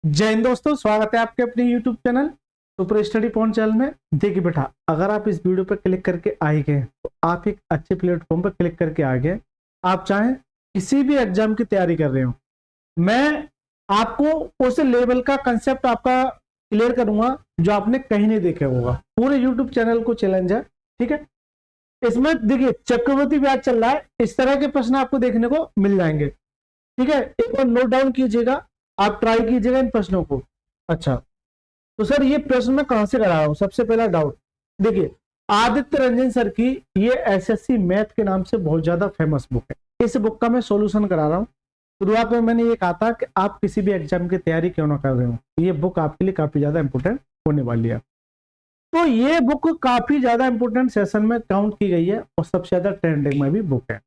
जय हिंद दोस्तों, स्वागत है आपके अपने YouTube channel super study point channel में। देखिए बेटा, अगर आप इस वीडियो पर क्लिक करके आए गए तो आप एक अच्छे प्लेटफॉर्म पर क्लिक करके आ गए। आप चाहें किसी भी एग्जाम की तैयारी कर रहे हो, मैं आपको उस लेवल का कंसेप्ट आपका क्लियर करूंगा जो आपने कहीं नहीं देखा होगा। पूरे यूट्यूब चैनल को चैलेंज है, ठीक है। इसमें देखिए चक्रवृद्धि ब्याज चल रहा है, इस तरह के प्रश्न आपको देखने को मिल जाएंगे, ठीक है। एक बार नोट डाउन कीजिएगा, आप ट्राई कीजिएगा इन प्रश्नों को। अच्छा, तो सर ये प्रश्न मैं कहां से करा रहा हूं? सबसे पहला डाउट देखिए, आदित्य रंजन सर की ये एसएससी मैथ के नाम से बहुत ज्यादा फेमस बुक है। इस बुक का मैं सॉल्यूशन करा रहा हूं। शुरुआत में मैंने ये कहा था कि आप किसी भी एग्जाम की तैयारी क्यों ना कर रहे हो, ये बुक आपके लिए काफी ज्यादा इंपॉर्टेंट होने वाली है। तो ये बुक काफी ज्यादा इंपॉर्टेंट सेशन में काउंट की गई है और सबसे ज्यादा ट्रेंडिंग में भी बुक है,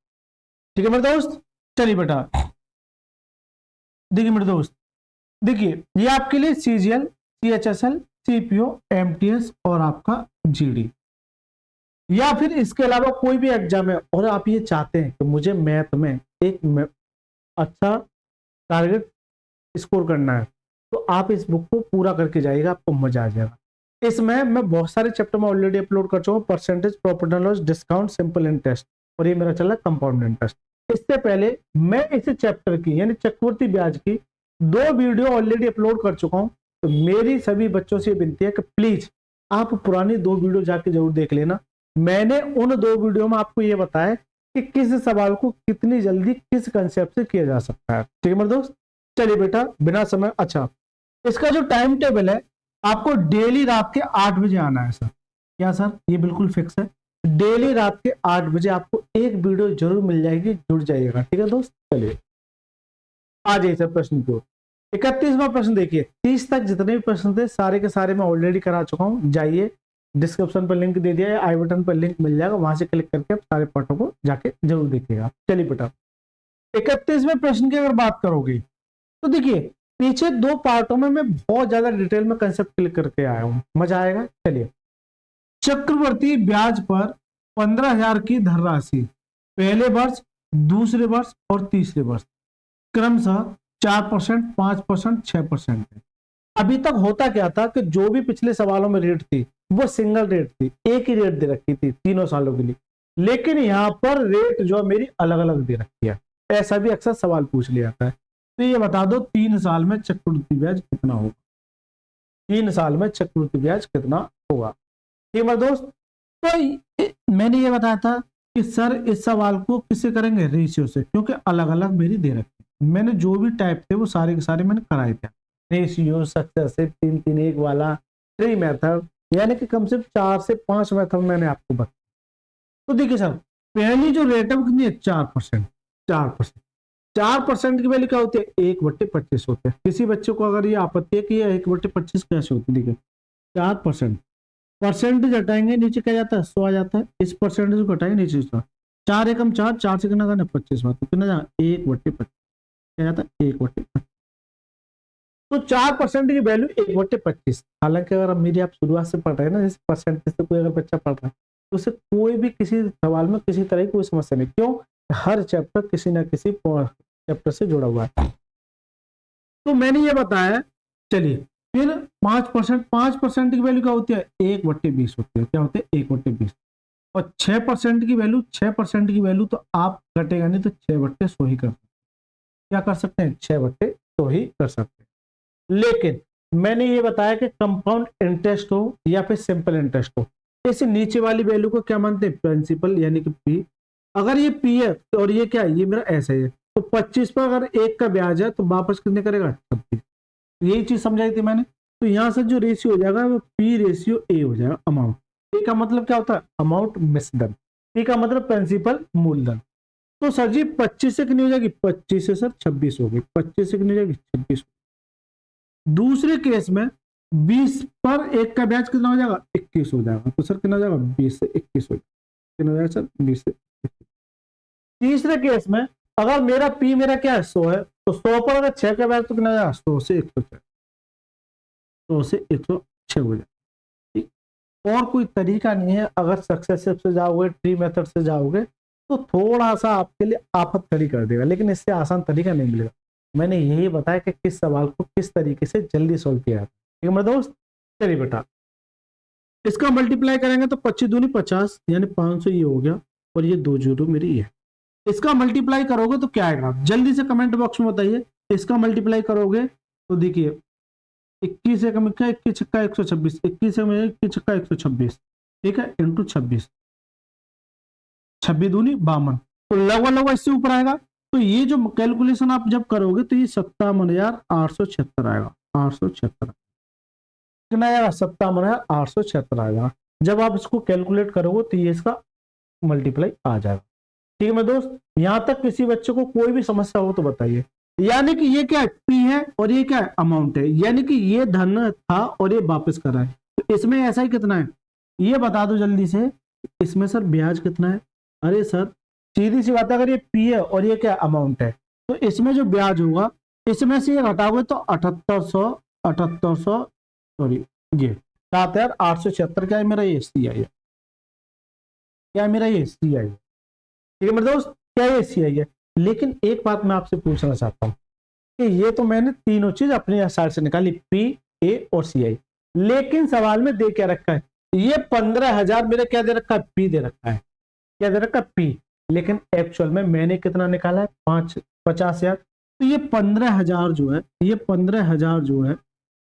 ठीक है मेरे दोस्त। चलिए बेटा, देखिए मेरे दोस्त, देखिए ये आपके लिए सीजीएल, सीएचएसएल, सीपीओ, एमटीएस और आपका जीडी, या फिर इसके अलावा कोई भी एग्जाम है और आप ये चाहते हैं कि मुझे मैथ में एक अच्छा टारगेट स्कोर करना है, तो आप इस बुक को पूरा करके जाइएगा, आपको मजा आ जाएगा। इसमें मैं बहुत सारे चैप्टर में ऑलरेडी अपलोड कर चुका हूँ। Percentage, profit and loss, discount, simple interest, और ये मेरा चल रहा है कंपाउंड इंटरेस्ट। इससे पहले मैं इस चैप्टर की यानी चक्रवृद्धि ब्याज की 2 वीडियो ऑलरेडी अपलोड कर चुका हूं। तो मेरी सभी बच्चों से विनती है कि प्लीज आप पुरानी 2 वीडियो जाके जरूर देख लेना। मैंने उन 2 वीडियो में आपको यह बताया कि किस सवाल को कितनी जल्दी किस कंसेप्ट से किया जा सकता है, ठीक है मेरे दोस्त। चलिए बेटा, बिना समय, अच्छा इसका जो टाइम टेबल है, आपको डेली रात के 8 बजे आना है सर। क्या सर? ये बिल्कुल फिक्स है, डेली रात के 8 बजे आपको एक वीडियो जरूर मिल जाएगी, जुड़ जाइएगा, ठीक है दोस्त। चलिए आ जाइए सर प्रश्न की ओर। 31वां प्रश्न देखिए, 30 तक जितने भी प्रश्न थे सारे के सारे मैं ऑलरेडी करा चुका हूं। जाइए, डिस्क्रिप्शन पर लिंक दे दिया है, आई बटन पर लिंक मिल जाएगा, वहां से क्लिक करके आप सारे पार्टों को जाके जरूर देखिएगा। चलिए बेटा, 31वें प्रश्न की अगर बात करोगे तो देखिए पीछे 2 पार्टों में मैं बहुत ज्यादा डिटेल में कंसेप्ट क्लिक करके आया हूं, मजा आएगा। चलिए, चक्रवर्ती ब्याज पर 15,000 की धनराशि पहले वर्ष, दूसरे वर्ष और तीसरे वर्ष क्रमशः 4%, 5%, 6% है। अभी तक होता क्या था कि जो भी पिछले सवालों में रेट थी वो सिंगल रेट थी, एक ही रेट दे रखी थी तीनों सालों के लिए, लेकिन यहां पर रेट जो मेरी अलग अलग दे रखी है। ऐसा भी अक्सर सवाल पूछ लिया जाता है। तो ये बता दो 3 साल में चक्रवृद्धि ब्याज कितना होगा? 3 साल में चक्रवृद्धि ब्याज कितना होगा? ठीक है दोस्त। तो मैंने ये बताया था कि सर इस सवाल को किससे करेंगे? रेशियो से, क्योंकि अलग अलग मेरी दे रखी। मैंने जो भी टाइप थे वो सारे के सारे मैंने कराए थे। रेशियो, सक्सेसिव, 3-3-1 वाला, ट्री मेथड, यानी कि कम से कम 4 से 5 मेथड मैंने आपको बताया। तो देखिए सर, पहली जो रेट है वो कितनी है? 4%। 4%, 4% की वैल्यू क्या होती है? 1/25 होते हैं। किसी बच्चे को अगर ये आपत्ति है कि ये 1/25 कैसे होती है, देखिए 4%, परसेंटेज हटाएंगे नीचे क्या जाता है? 100 आ जाता है। इस परसेंटेज को हटाएंगे नीचे 100, 4 एकम 4, 4 से कितना करना? 25 बात, तो कितना जाएगा? 1/25 क्या जाता है? 1/25। तो 4% की वैल्यू 1/25। हालांकि अगर मेरी आप शुरुआत से पढ़ रहे हैं ना, जैसे परसेंटेज से कोई अगर बच्चा पढ़ रहा है तो उसे कोई भी किसी सवाल में किसी तरह की कोई समस्या नहीं। क्यों? हर चैप्टर किसी ना किसी चैप्टर से जुड़ा हुआ है। तो मैंने ये बताया। चलिए फिर 5%, 5% की वैल्यू क्या होती है? 1/20 होती है। क्या होती है? 1/20। और 6% की वैल्यू, 6% की वैल्यू तो आप घटेगा नहीं, तो 6/100 ही कर सकते। क्या कर सकते हैं? 6/100 ही कर सकते हैं। लेकिन मैंने ये बताया कि कंपाउंड इंटरेस्ट हो या फिर सिंपल इंटरेस्ट हो, इस नीचे वाली वैल्यू को क्या मानते हैं? प्रिंसिपल, यानी कि पी। अगर ये पी है और ये क्या है? ये मेरा ऐसा है, तो 25 पर अगर 1 का ब्याज है तो वापस कितने करेगा? 26। यही चीज समझाई थी मैंने। तो यहां से जो रेशियो हो जाएगा वो पी रेशियो ए हो जाएगा, अमाउंट। ए का मतलब क्या होता है? अमाउंट मिसडन। पी का मतलब प्रिंसिपल, मूलधन। तो सर जी 25 से कितनी हो जाएगी? 25 से सर 26 हो गई। 25 से कितनी हो जाएगी? 26। दूसरे केस में 20 पर 1 का ब्याज कितना हो जाएगा? 21 हो जाएगा। तो सर कितना हो जाएगा? 20 से 21 हो जाएगा। कितना हो जाएगा सर? 20 से 21। तीसरे केस में अगर मेरा पी मेरा क्या है? 100 है, तो 100 पर अगर 6 का ब्याज तो कितना हो जाएगा? 100 से 106। 100 से 106 हो जाएगा। ठीक, और कोई तरीका नहीं है। अगर सक्सेसिव से जाओगे, ट्री मेथड से जाओगे, तो थोड़ा सा आपके लिए आफत खड़ी कर देगा, लेकिन इससे आसान तरीका नहीं मिलेगा। मैंने यही बताया कि किस सवाल को किस तरीके से जल्दी सोल्व किया जाता है। ठीक है मेरे दोस्त, चलिए बेटा इसका मल्टीप्लाई करेंगे तो 25 दूनी 50 यानी 500 ये हो गया, और ये 2 जीरो मेरी ये। इसका मल्टीप्लाई करोगे तो क्या आएगा, जल्दी से कमेंट बॉक्स में बताइए। इसका मल्टीप्लाई करोगे तो देखिए 21 से कम 21 छक्का 126, 21 से 21 छक्का 126, ठीक है, इंटू 26, 26 दूनी 52, तो लगभग लगभग इससे ऊपर आएगा। तो ये जो कैलकुलेशन आप जब करोगे तो ये 57,876 आएगा, 876 कितना आएगा, 57,876 आएगा। जब आप इसको कैलकुलेट करोगे तो ये इसका मल्टीप्लाई आ जाएगा। ठीक है मेरे दोस्त, यहां तक किसी बच्चे को कोई भी समस्या हो तो बताइए। यानी कि ये क्या है, पी है और ये क्या है, अमाउंट है, यानी कि ये धन था और ये वापस कर रहा है, तो इसमें ऐसा ही कितना है ये बता दो जल्दी से। इसमें सर ब्याज कितना है, अरे सर सीधी सी बात है, अगर ये पी है और ये क्या अमाउंट है तो इसमें जो ब्याज होगा इसमें से ये घटाओगे तो 7800 सॉरी ये 7,876 क्या है मेरा, ये सी आई है, क्या है मेरा, ये सी आई है। ठीक है मेरे दोस्त, क्या ये सी आई है। लेकिन एक बात मैं आपसे पूछना चाहता हूं कि ये तो मैंने तीनों चीज अपने साइड से निकाली, पी, ए और सी आई, लेकिन सवाल में दे क्या रखा है, ये 15,000 मेरे क्या दे रखा है, पी दे रखा है, क्या दे रखा है, पी। लेकिन एक्चुअल में मैंने कितना निकाला है, 50,000। तो ये 15,000 जो है, ये 15,000 जो है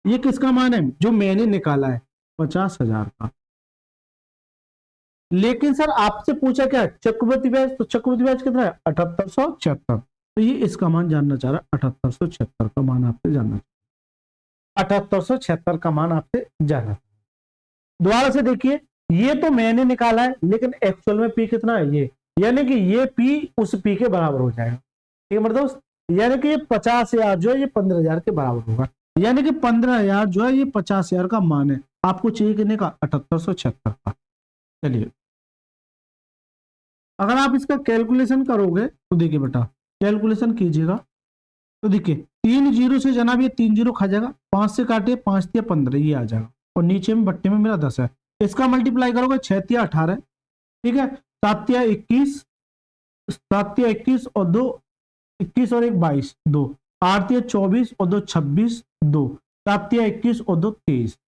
ये किसका मान है, जो मैंने निकाला है 50,000 का। लेकिन सर आपसे पूछा क्या, चक्रवृद्धि ब्याज, तो चक्रवृद्धि ब्याज कितना है, 7876, तो ये इसका मान जानना चाह रहा है, 7876 का मान आपसे जानना चाह रहा है, 7876 का मान आपसे जानना। दोबारा से देखिए, ये तो मैंने निकाला है लेकिन एक्चुअल में पी कितना है, ये, यानी कि ये पी उस पी के बराबर हो जाएगा। ठीक है मेरे दोस्त, यानी कि ये 50,000 जो है ये 15,000 के बराबर होगा, यानी कि 15,000 जो है ये 50,000 का मान है। आपको चाहिए कितने का, 7876 का। चलिए अगर आप इसका कैलकुलेशन करोगे तो देखिए बेटा कैलकुलेशन कीजिएगा तो देखिए 3 जीरो से जनाब ये 3 जीरो खा जाएगा, 5 से काटे 5 या 15 ये आ जाएगा, और नीचे में बट्टे में मेरा 10 है। इसका मल्टीप्लाई करोगे 6 या 18, ठीक है, 7 या 21, 7 या 21 और 2 21 और 1 22, 2 8 या 24 और 2 26, 2 7 या 21 और 2 23,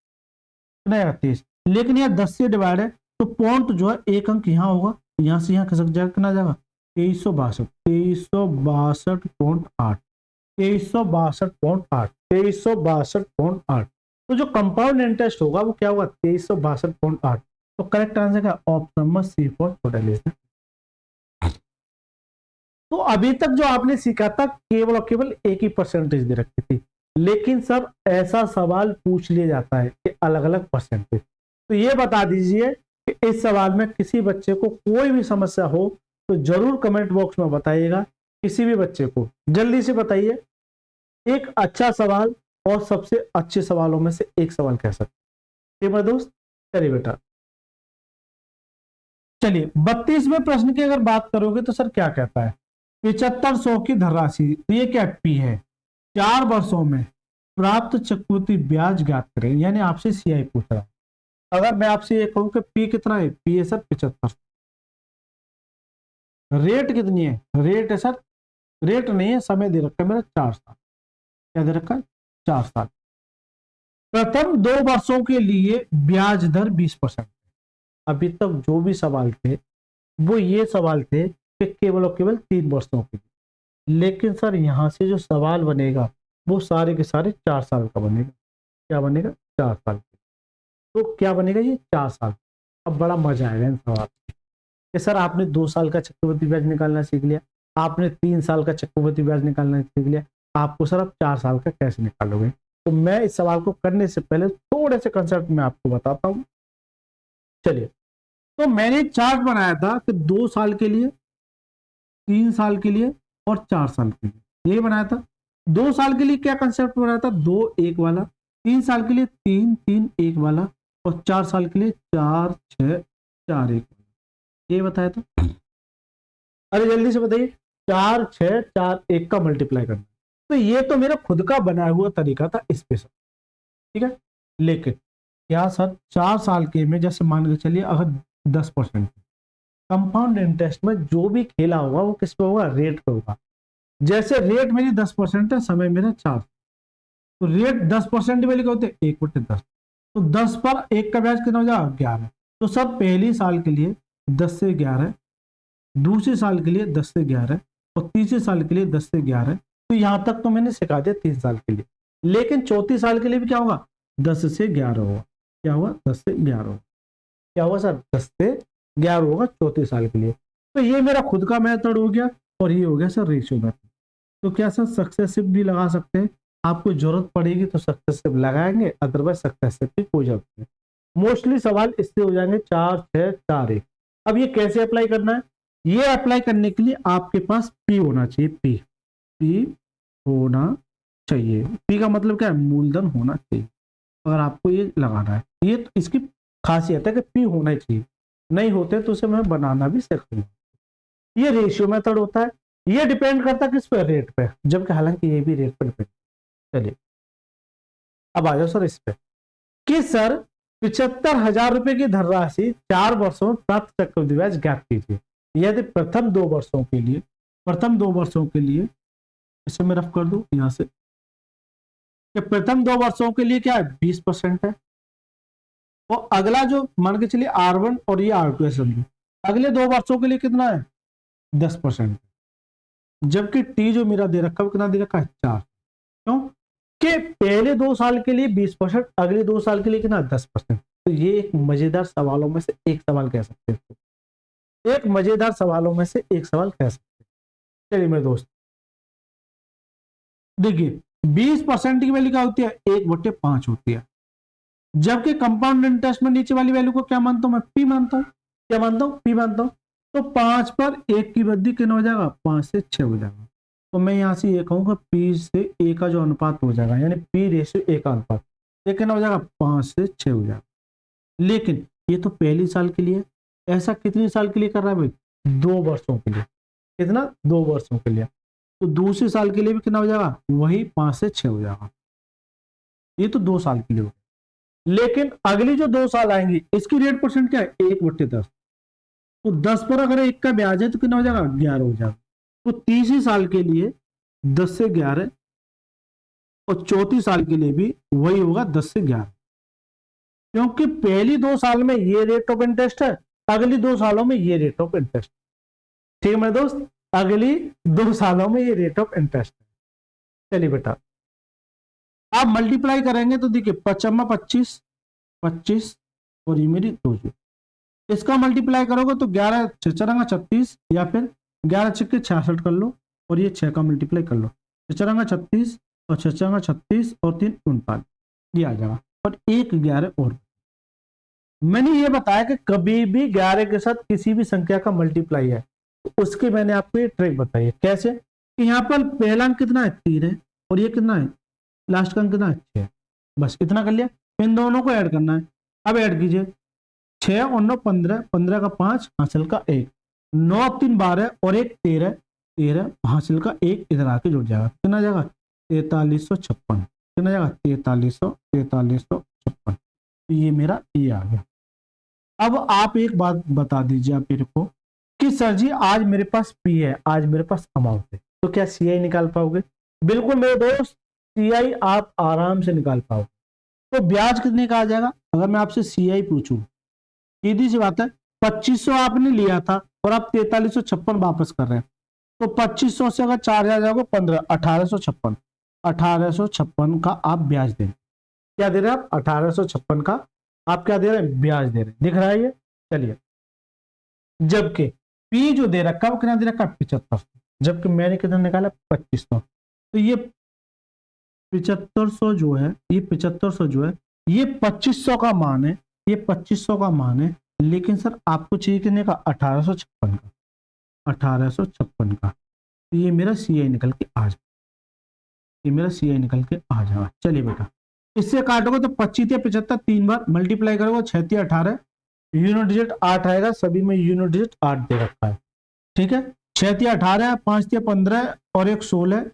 23। लेकिन यह 10 से डिवाइड है तो पॉइंट जो है एक अंक यहाँ होगा, यहां से यहाँ खसक जाएगा, कितना जाएगा 2362, 2362.8, 2362.8, 2362.8। तो जो कंपाउंड इंटरेस्ट होगा वो क्या होगा, 2362.8। तो करेक्ट आंसर क्या, option number C for total. तो अभी तक जो आपने सीखा था केवल और केवल एक ही परसेंटेज दे रखी थी, लेकिन सर ऐसा सवाल पूछ लिया जाता है कि अलग अलग परसेंटेज। तो ये बता दीजिए कि इस सवाल में किसी बच्चे को कोई भी समस्या हो तो जरूर कमेंट बॉक्स में बताइएगा, किसी भी बच्चे को जल्दी से बताइए। एक अच्छा सवाल और सबसे अच्छे सवालों में से एक सवाल कह सकते हैं दोस्त। चलिए बेटा, चलिए 32वें प्रश्न की अगर बात करोगे तो सर क्या कहता है, 7500 की धनराशि, तो ये क्या पी है, 4 वर्षों में प्राप्त चक्रवृद्धि ब्याज ज्ञात करें, यानी आपसे सीआई पूछ रहा है। अगर मैं आपसे ये कहूं कि पी कितना है, पी है सर 75, रेट कितनी है, रेट है सर, रेट नहीं है, समय दे रखा है मेरा 4 साल, क्या दे रखा है 4 साल। प्रथम 2 वर्षों के लिए ब्याज दर 20%। अभी तक जो भी सवाल थे वो ये सवाल थे कि केवल और केवल 3 वर्षों के लिए, लेकिन सर यहां से जो सवाल बनेगा वो सारे के सारे 4 साल का बनेगा। क्या बनेगा, 4 साल का। तो क्या बनेगा, ये 4 साल। अब बड़ा मजा आएगा इन सवाल कि सर आपने 2 साल का चक्रवृद्धि ब्याज निकालना सीख लिया, आपने 3 साल का चक्रवृद्धि ब्याज निकालना सीख लिया, आपको सर अब 4 साल का कैसे निकालोगे। तो मैं इस सवाल को करने से पहले थोड़े से कंसेप्ट में आपको बताता हूं। चलिए, तो मैंने चार्ट बनाया था कि 2 साल के लिए, 3 साल के लिए और 4 साल के लिए, यही बनाया था। 2 साल के लिए क्या कंसेप्ट बनाया था, 2 1 वाला, 3 साल के लिए 3 3 1 वाला, और 4 साल के लिए 4 6 4 1 वाला, ये बताया था। अरे जल्दी से बताइए, 4 6 4 1 का मल्टीप्लाई करना। तो ये तो मेरा खुद का बनाया हुआ तरीका था स्पेशल, ठीक है। लेकिन क्या सर 4 साल के में जैसे मान के चलिए अगर 10% कंपाउंड इंटरेस्ट में जो भी खेला होगा वो किस पे होगा, रेट पे होगा। जैसे रेट मेरी 10% है, समय मेरा 4, तो रेट 10% वैल्यू क्या होते हैं 1/10, तो 10 पर 1 का ब्याज कितना हो जाएगा 11। तो सब पहली साल के लिए 10 से 11, दूसरे साल के लिए 10 से 11 और तीसरे साल के लिए 10 से 11। तो यहां तक तो मैंने सिखा दिया 3 साल के लिए, लेकिन चौथी साल के लिए भी क्या होगा 10 से 11 होगा। क्या हुआ 10 से 11 होगा। क्या हुआ सर 10 से 11 होगा चौथे साल के लिए। तो ये मेरा खुद का मेथड हो गया और ये हो गया सर रेशियो मेथड। तो क्या सर सक्सेसिव भी लगा सकते हैं, आपको जरूरत पड़ेगी तो सक्सेसिव लगाएंगे, अदरवाइज सक्सेसिव भी हो जाते हैं। मोस्टली सवाल इससे हो जाएंगे 4, 6, 4, 1। अब ये कैसे अप्लाई करना है, ये अप्लाई करने के लिए आपके पास पी होना चाहिए, पी होना चाहिए। पी का मतलब क्या है, मूलधन होना चाहिए। अगर आपको ये लगाना है, ये तो इसकी खासियत है कि पी होना चाहिए, नहीं होते तो उसे मैं बनाना भी सीखूंगा। ये रेशियो मेथड होता है, ये डिपेंड करता है किस पे, रेट पे, जबकि हालांकि ये भी रेट पर डिपेंड। चलिए अब आ जाओ सर इस पे कि सर 75,000 रुपए की धनराशि 4 वर्षों में प्राप्त चक्रवृद्धि ब्याज ज्ञात कीजिए। यदि प्रथम 2 वर्षों के लिए इसे मैं रफ कर दूं यहां से कि प्रथम 2 वर्षों के लिए क्या है 20% है, और अगला जो मान के चलिए R1 और ये R2 है समझो, अगले 2 वर्षों के लिए कितना है 10%, जबकि टी जो मेरा दे रखा है कितना दे रखा है 4। क्यों कि पहले 2 साल के लिए 20%, अगले 2 साल के लिए कितना 10%। तो ये एक मजेदार सवालों में से एक सवाल कह सकते हैं, एक मजेदार सवालों में से एक सवाल कह सकते हैं। चलिए मेरे दोस्त देखिए 20% की वैल्यू क्या होती है 1/5 होती है, जबकि कंपाउंड इंटरेस्ट में नीचे वाली वैल्यू को क्या मानता हूं मैं पी मानता हूं। क्या मानता हूं पी मानता हूं। तो 5 पर 1 की वृद्धि कितना हो जाएगा 5 से 6 हो जाएगा। तो मैं यहां से ये कहूंगा पी से ए का जो अनुपात हो जाएगा यानी पी रेशियो ए का अनुपात ये कितना हो जाएगा 5 से 6 हो जाएगा। लेकिन ये तो पहली साल के लिए, ऐसा कितने साल के लिए कर रहा है भाई 2 वर्षों के लिए। कितना 2 वर्षों के लिए। तो दूसरे साल के लिए भी कितना हो जाएगा वही 5 से 6 हो जाएगा। ये तो 2 साल के लिए हो। लेकिन अगली जो 2 साल आएंगी इसकी रेट परसेंट क्या है 1/10। तो 10 पर अगर 1 का ब्याज है तो कितना हो जाएगा 11 हो जाएगा। तो तीसरी साल के लिए 10 से 11 और चौथी साल के लिए भी वही होगा 10 से 11, क्योंकि पहली 2 साल में ये रेट ऑफ इंटरेस्ट है, अगली 2 सालों में ये रेट ऑफ इंटरेस्ट। ठीक है मेरे दोस्त, अगली 2 सालों में ये रेट ऑफ इंटरेस्ट है। चलिए बेटा आप मल्टीप्लाई करेंगे तो देखिए 25 25 और ये मेरी 2, इसका मल्टीप्लाई करोगे तो 11 6 36 या फिर 11 छक्के 66 कर लो और ये 6 का मल्टीप्लाई कर लो 6 36 और 6 36 और 3 39 ये आ जाएगा। और 1 11 और मैंने ये बताया कि कभी भी 11 के साथ किसी भी संख्या का मल्टीप्लाई है तो उसकी मैंने आपको ये ट्रिक बताई है। कैसे कि यहाँ पर पहला अंक कितना है 3 है और ये कितना है लास्ट का अंक कितना है 6, बस इतना कर लिया। इन दोनों को ऐड करना है। अब ऐड कीजिए 6 और 9 15, 15 का 5 हासिल का 1, 9 3 12 और 1 13, 13 हासिल का 1 इधर आके जुड़ जाएगा कितना जाएगा 4356। कितना जाएगा 4356। ये मेरा ये आ गया। अब आप एक बात बता दीजिए आप मेरे को कि सर जी आज मेरे पास पी है, आज मेरे पास अमाउंट है, तो क्या सीआई निकाल पाओगे? बिल्कुल मेरे दोस्त सीआई आप आराम से निकाल पाओगे। तो ब्याज कितने का आ जाएगा अगर मैं आपसे सीआई पूछूं? सीधी सी बात है 2500 आपने लिया था और आप 4356 वापस कर रहे हैं, तो 2500 से अगर 4000 जाओगे 15 1856, 1856 का आप ब्याज दें। क्या दे रहे हैं आप 1856 का आप क्या दे रहे हैं ब्याज दे रहे हैं, दिख रहा है ये। चलिए जबकि पी जो दे रखा है वो कितना दे रखा है 7500, जबकि मैंने कितना निकाला 2500। तो ये 7500 जो है ये 7500 जो है ये 2500 का मान है, ये 2500 का मान है। लेकिन सर आपको चाहिए कितने का 1856 का, 1856 का। तो ये मेरा सीआई निकल के आ जाएगा, ये मेरा सीआई निकल के आ जाएगा। चलिए बेटा इससे काटोगे तो 25 या 75 3 बार मल्टीप्लाई करोगे 6 18 यूनिट डिजिट 8 आएगा, सभी में यूनिट डिजिट 8 दे रखा है। ठीक है 6 18 5 15 और 1 16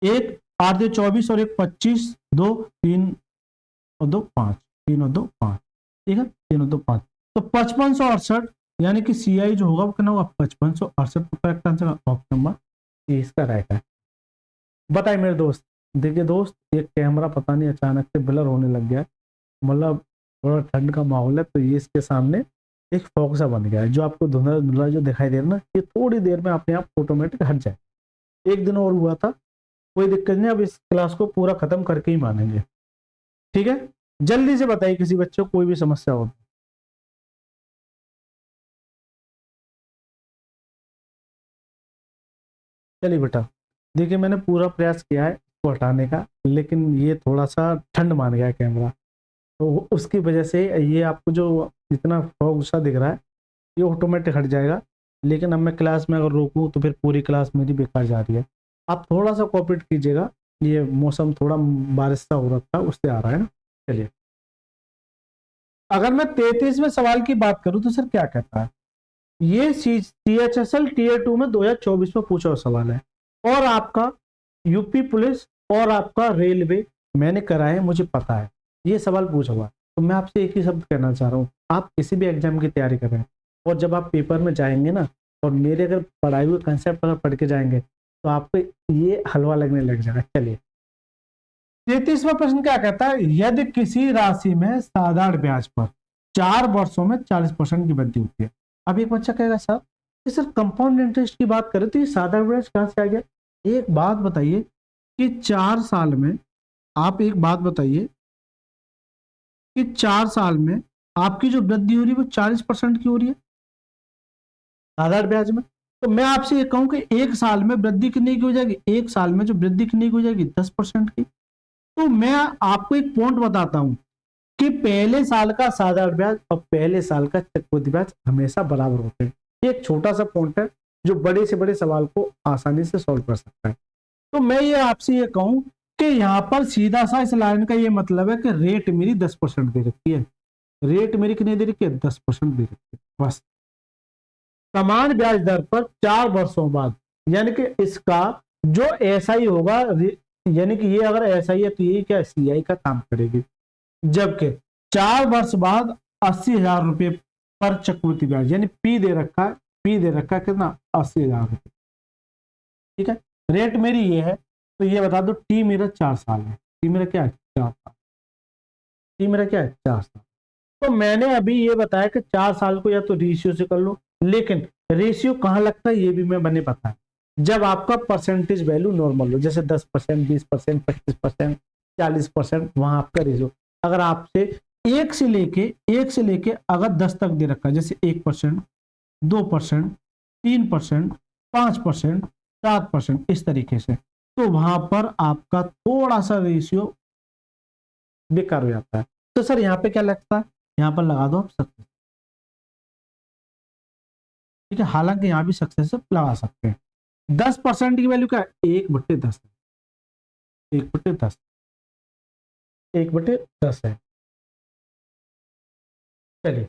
1 8 24 और 1 25 2 3 और 2 5 3 और 2 5। ठीक है 3 और 2 5 तो 5568 यानी कि सीआई जो होगा वो कितना होगा 5568। Correct answer option number A इसका राइट है। बताइए मेरे दोस्त। देखिए दोस्त, ये कैमरा पता नहीं अचानक से ब्लर होने लग गया है, मतलब थोड़ा ठंड का माहौल है, तो ये इसके सामने एक फॉग सा बन गया है, जो आपको धुंधला धुंधला जो दिखाई दे रहा है ना, ये थोड़ी देर में अपने आप ऑटोमेटिक हट जाए। एक दिन और हुआ था, कोई दिक्कत नहीं, अब इस क्लास को पूरा खत्म करके ही मानेंगे। ठीक है, जल्दी से बताइए किसी बच्चे को कोई भी समस्या हो। चलिए बेटा, देखिए मैंने पूरा प्रयास किया है इसको हटाने का, लेकिन ये थोड़ा सा ठंड मान गया है कैमरा, तो उसकी वजह से ये आपको जो इतना फॉग सा दिख रहा है, ये ऑटोमेटिक हट जाएगा। लेकिन अब मैं क्लास में अगर रोकूं तो फिर पूरी क्लास मेरी बेकार जा रही है। आप थोड़ा सा कोऑपरेट कीजिएगा, ये मौसम थोड़ा बारिश सा हो रखा है, उससे आ रहा है ना। चलिए, अगर मैं 33वें सवाल की बात करूं तो सर क्या कहता है, ये CHSL टीयर 2 में 2024 में पूछा हुआ सवाल है, और आपका यूपी पुलिस और आपका रेलवे मैंने करा है, मुझे पता है ये सवाल पूछा हुआ है। तो मैं आपसे एक ही शब्द कहना चाह रहा हूँ, आप किसी भी एग्जाम की तैयारी कर रहे हैं और जब आप पेपर में जाएंगे ना, और मेरे अगर पढ़ाई हुए कंसेप्ट अगर पढ़ के जाएंगे तो आपको ये हलवा लगने लग जाएगा। चलिए, 33वां प्रश्न क्या कहता है, यदि किसी राशि में साधारण ब्याज पर 4 वर्षों में 40% की वृद्धि होती है। अब एक बच्चा कहेगा सर, ये सर कंपाउंड इंटरेस्ट की बात करें तो ये साधारण ब्याज कहां से आ गया। एक बात बताइए कि 4 साल में, आप एक बात बताइए कि 4 साल में आपकी जो वृद्धि हो रही है वो 40% की हो रही है साधारण ब्याज में। तो मैं आपसे ये कहूं कि एक साल में वृद्धि कितनी की हो जाएगी, एक साल में जो वृद्धि कितनी की हो जाएगी, 10% की। तो मैं आपको एक पॉइंट बताता हूं कि पहले साल का साधारण ब्याज और पहले साल का चक्रवृद्धि ब्याज हमेशा बराबर होते हैं। ये एक छोटा सा पॉइंट है जो बड़े से बड़े सवाल को आसानी से सॉल्व कर सकता है। तो मैं ये आपसे ये कहूं कि यहाँ पर सीधा सा इस लाइन का ये मतलब है कि रेट मेरी 10% दे रखी है, रेट मेरी कितनी दे रखी है, 10% दे रखी है बस। समान ब्याज दर पर 4 वर्षों बाद, यानी कि इसका जो SI होगा, यानी कि ये अगर SI है तो ये क्या CI का काम करेगी, जबकि 4 वर्ष बाद 80,000 रुपये पर चक्रवृद्धि ब्याज, यानी पी दे रखा है, पी दे रखा है कितना, 80,000 रुपये। ठीक है, रेट मेरी ये है, तो ये बता दो टी मेरा 4 साल है, टी मेरा क्या है 4 साल, टी मेरा क्या है 4 साल। तो मैंने अभी ये बताया कि 4 साल को या तो रेशियो से कर लो, लेकिन रेशियो कहाँ लगता है ये भी मैं बने पता है, जब आपका परसेंटेज वैल्यू नॉर्मल हो, जैसे 10%, 20%, 25%, 40%, वहां आपका रेशियो। अगर आपसे एक से लेके अगर 10 तक दे रखा है, जैसे 1%, 2%, 3%, 5%, 7%, इस तरीके से, तो वहां पर आपका थोड़ा सा रेशियो बेकार हो जाता है। तो सर यहाँ पे क्या लगता है, यहाँ पर लगा दो आप सक्सेस। ठीक है, हालांकि यहाँ भी सक्सेस लगा सकते हैं। 10% की वैल्यू क्या है, 1/10 है, 1/10, 1/10 है। चलिए,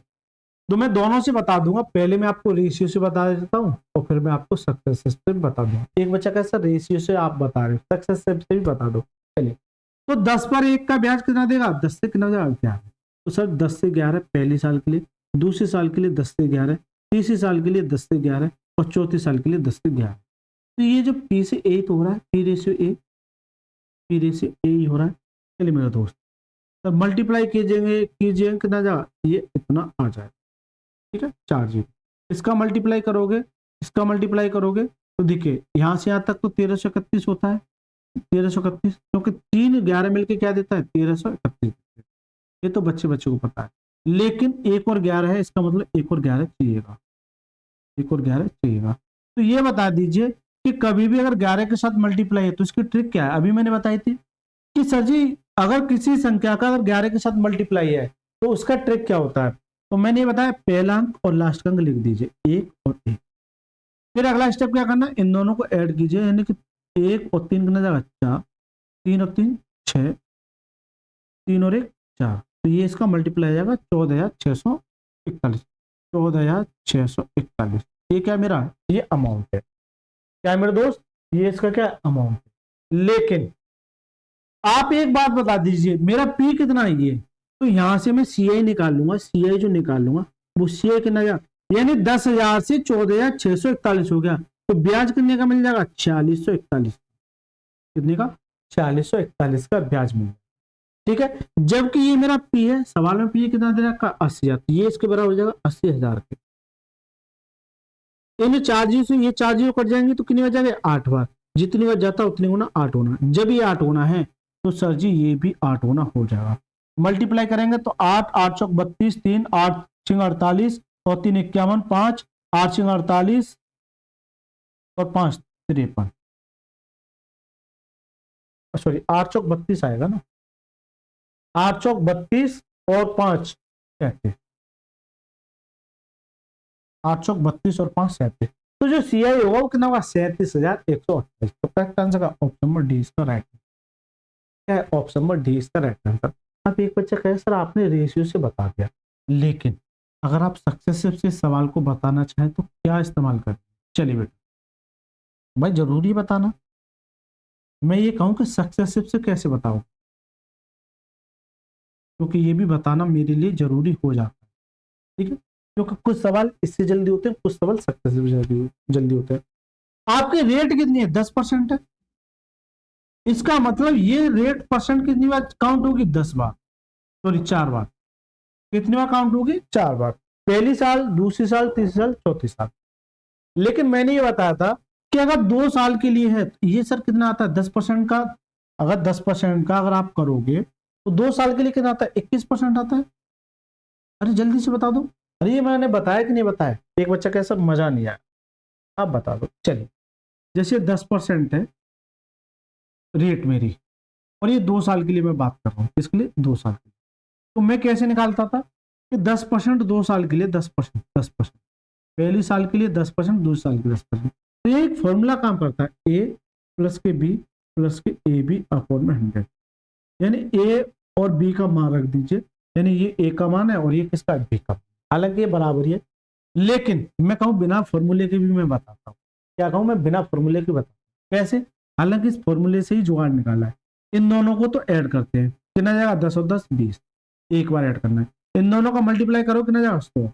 तो मैं दोनों से बता दूंगा, पहले मैं आपको रेशियो से बता देता हूँ और फिर मैं आपको सक्सेस से बता दूंगा। एक बच्चा कैसा, रेशियो से आप बता रहे हो, सक्सेस से भी बता दो। चलिए, तो 10 पर 1 का ब्याज कितना देगा, 10 से कितना देगा 11। तो सर 10 से 11 पहले साल के लिए, दूसरे साल के लिए 10 से 11, तीसरे साल के लिए 10 से 11 और चौथे साल के लिए 10 से 11। तो ये जो P से A तो हो रहा है, P ratio A, P ratio A ही हो रहा है। चलिए मेरा दोस्त, तब मल्टीप्लाई कीजिए कितना जाएगा, ये इतना आ जाएगा। ठीक है, 4 इसका मल्टीप्लाई करोगे, इसका मल्टीप्लाई करोगे, तो देखिए यहाँ से यहाँ तक तो 1331 होता है, 1331, क्योंकि 3 11 मिलके क्या देता है, 1331। ये तो बच्चे को पता है, लेकिन 1 और 11 है, इसका मतलब 1 और 11 चाहिएगा, 1 और 11 चाहिएगा। तो ये बता दीजिए कि कभी भी अगर 11 के साथ मल्टीप्लाई है तो इसकी ट्रिक क्या है, अभी मैंने बताई थी कि सर जी अगर किसी संख्या का अगर 11 के साथ मल्टीप्लाई है तो उसका ट्रिक क्या होता है। तो मैंने ये बताया, पहला अंक और लास्ट अंक लिख दीजिए, 1 और 1। फिर अगला स्टेप क्या करना है, इन दोनों को ऐड कीजिए, यानी कि 1 और 3 कितना जाएगा 4, 3 और 3 6, 3 और 1 4। तो ये इसका मल्टीप्लाई आ जाएगा 14,641, 14,641। ये क्या मेरा, ये अमाउंट है, क्या है मेरे दोस्त, ये इसका क्या अमाउंट है। लेकिन आप एक बात बता दीजिए, मेरा P कितना है ये, तो यहां से मैं CI निकाल लूंगा, CI जो निकाल लूंगा वो CI कितना गया, यानी 10,000 से 14,641 हो गया। तो ब्याज कितने का मिल जाएगा, 4,641। कितने का? 4641 का ब्याज मिल, ठीक है। जबकि ये मेरा पी है, सवाल में पी कितना दे रहा है? 80,000, तो ये इसके बराबर हो जाएगा 80,000 के। इन चार्जेस से ये चार्जेस कट जाएंगे तो कितनी बार जाएंगे? 8 बार। जितनी बार जाता उतनी गुना 8 होना। जब ये 8 होना है तो सर जी ये भी 8 होना हो जाएगा। मल्टीप्लाई करेंगे तो 8 8 चौक 32, 3 8 छिंग 48 और 3 51, 5 8 छिंग 48 और 5 53, सॉरी 8 चौक 32 आएगा ना, 8 चौक 32 और 5 37, 8 चौक 32 और 5 37। तो जो सी आई होगा वो कितना होगा? 37,128। तो करेक्ट आंसर का ऑप्शन नंबर डी इसका राइट क्या है? ऑप्शन नंबर डी इसका राइट आंसर। अब एक बच्चा कहे सर आपने रेशियो से बता दिया, लेकिन अगर आप सक्सेसिव से सवाल को बताना चाहें तो क्या इस्तेमाल करें? चलिए बेटा, भाई जरूरी बताना। मैं ये कहूं कि सक्सेसिव से कैसे बताऊं, क्योंकि ये भी बताना मेरे लिए जरूरी हो जाता है, ठीक है। क्योंकि कुछ सवाल इससे जल्दी होते हैं, कुछ सवाल सक्सेसिव जल्दी जल्दी होते हैं। आपकी रेट कितनी है? 10% है। इसका मतलब ये रेट परसेंट कितनी बार काउंट होगी? 10 बार, सॉरी 4 बार। कितनी बार काउंट होगी? 4 बार। पहली साल, दूसरी साल, तीसरी साल, चौथी साल। लेकिन मैंने ये बताया था कि अगर 2 साल के लिए है तो ये सर कितना आता है? 10% का। अगर 10% का अगर आप करोगे तो 2 साल के लिए कितना आता है? 21% आता है। अरे जल्दी से बता दो। अरे ये मैंने बताया कि नहीं बताया? एक बच्चा कैसा मजा नहीं आया, आप बता दो। चलिए, जैसे 10% है रेट मेरी, और ये 2 साल के लिए मैं बात कर रहा हूँ। किसके लिए? 2 साल के लिए। तो मैं कैसे निकालता था कि 10% 2 साल के लिए 10%, 10% पहली साल के लिए 10%, दूसरी साल के लिए 10%। तो ये एक फॉर्मूला काम करता है, ए प्लस के बी प्लस के ए बी अपॉन में 100। यानी ए और बी का मान रख दीजिए, यानी ये ए का मान है और ये किसका? बी का। हालांकि ये बराबर ही है, लेकिन मैं कहूँ बिना फॉर्मूले के भी मैं बताता हूँ। क्या कहूँ? मैं बिना फॉर्मूले के बताता हूँ। कैसे? हालांकि इस फॉर्मूले से ही जुगाड़ निकाला है। इन दोनों को तो ऐड करते हैं, कितना जाएगा? 10 और 10 20, एक बार ऐड करना है। इन दोनों का मल्टीप्लाई करो, कितना जाएगा? 100।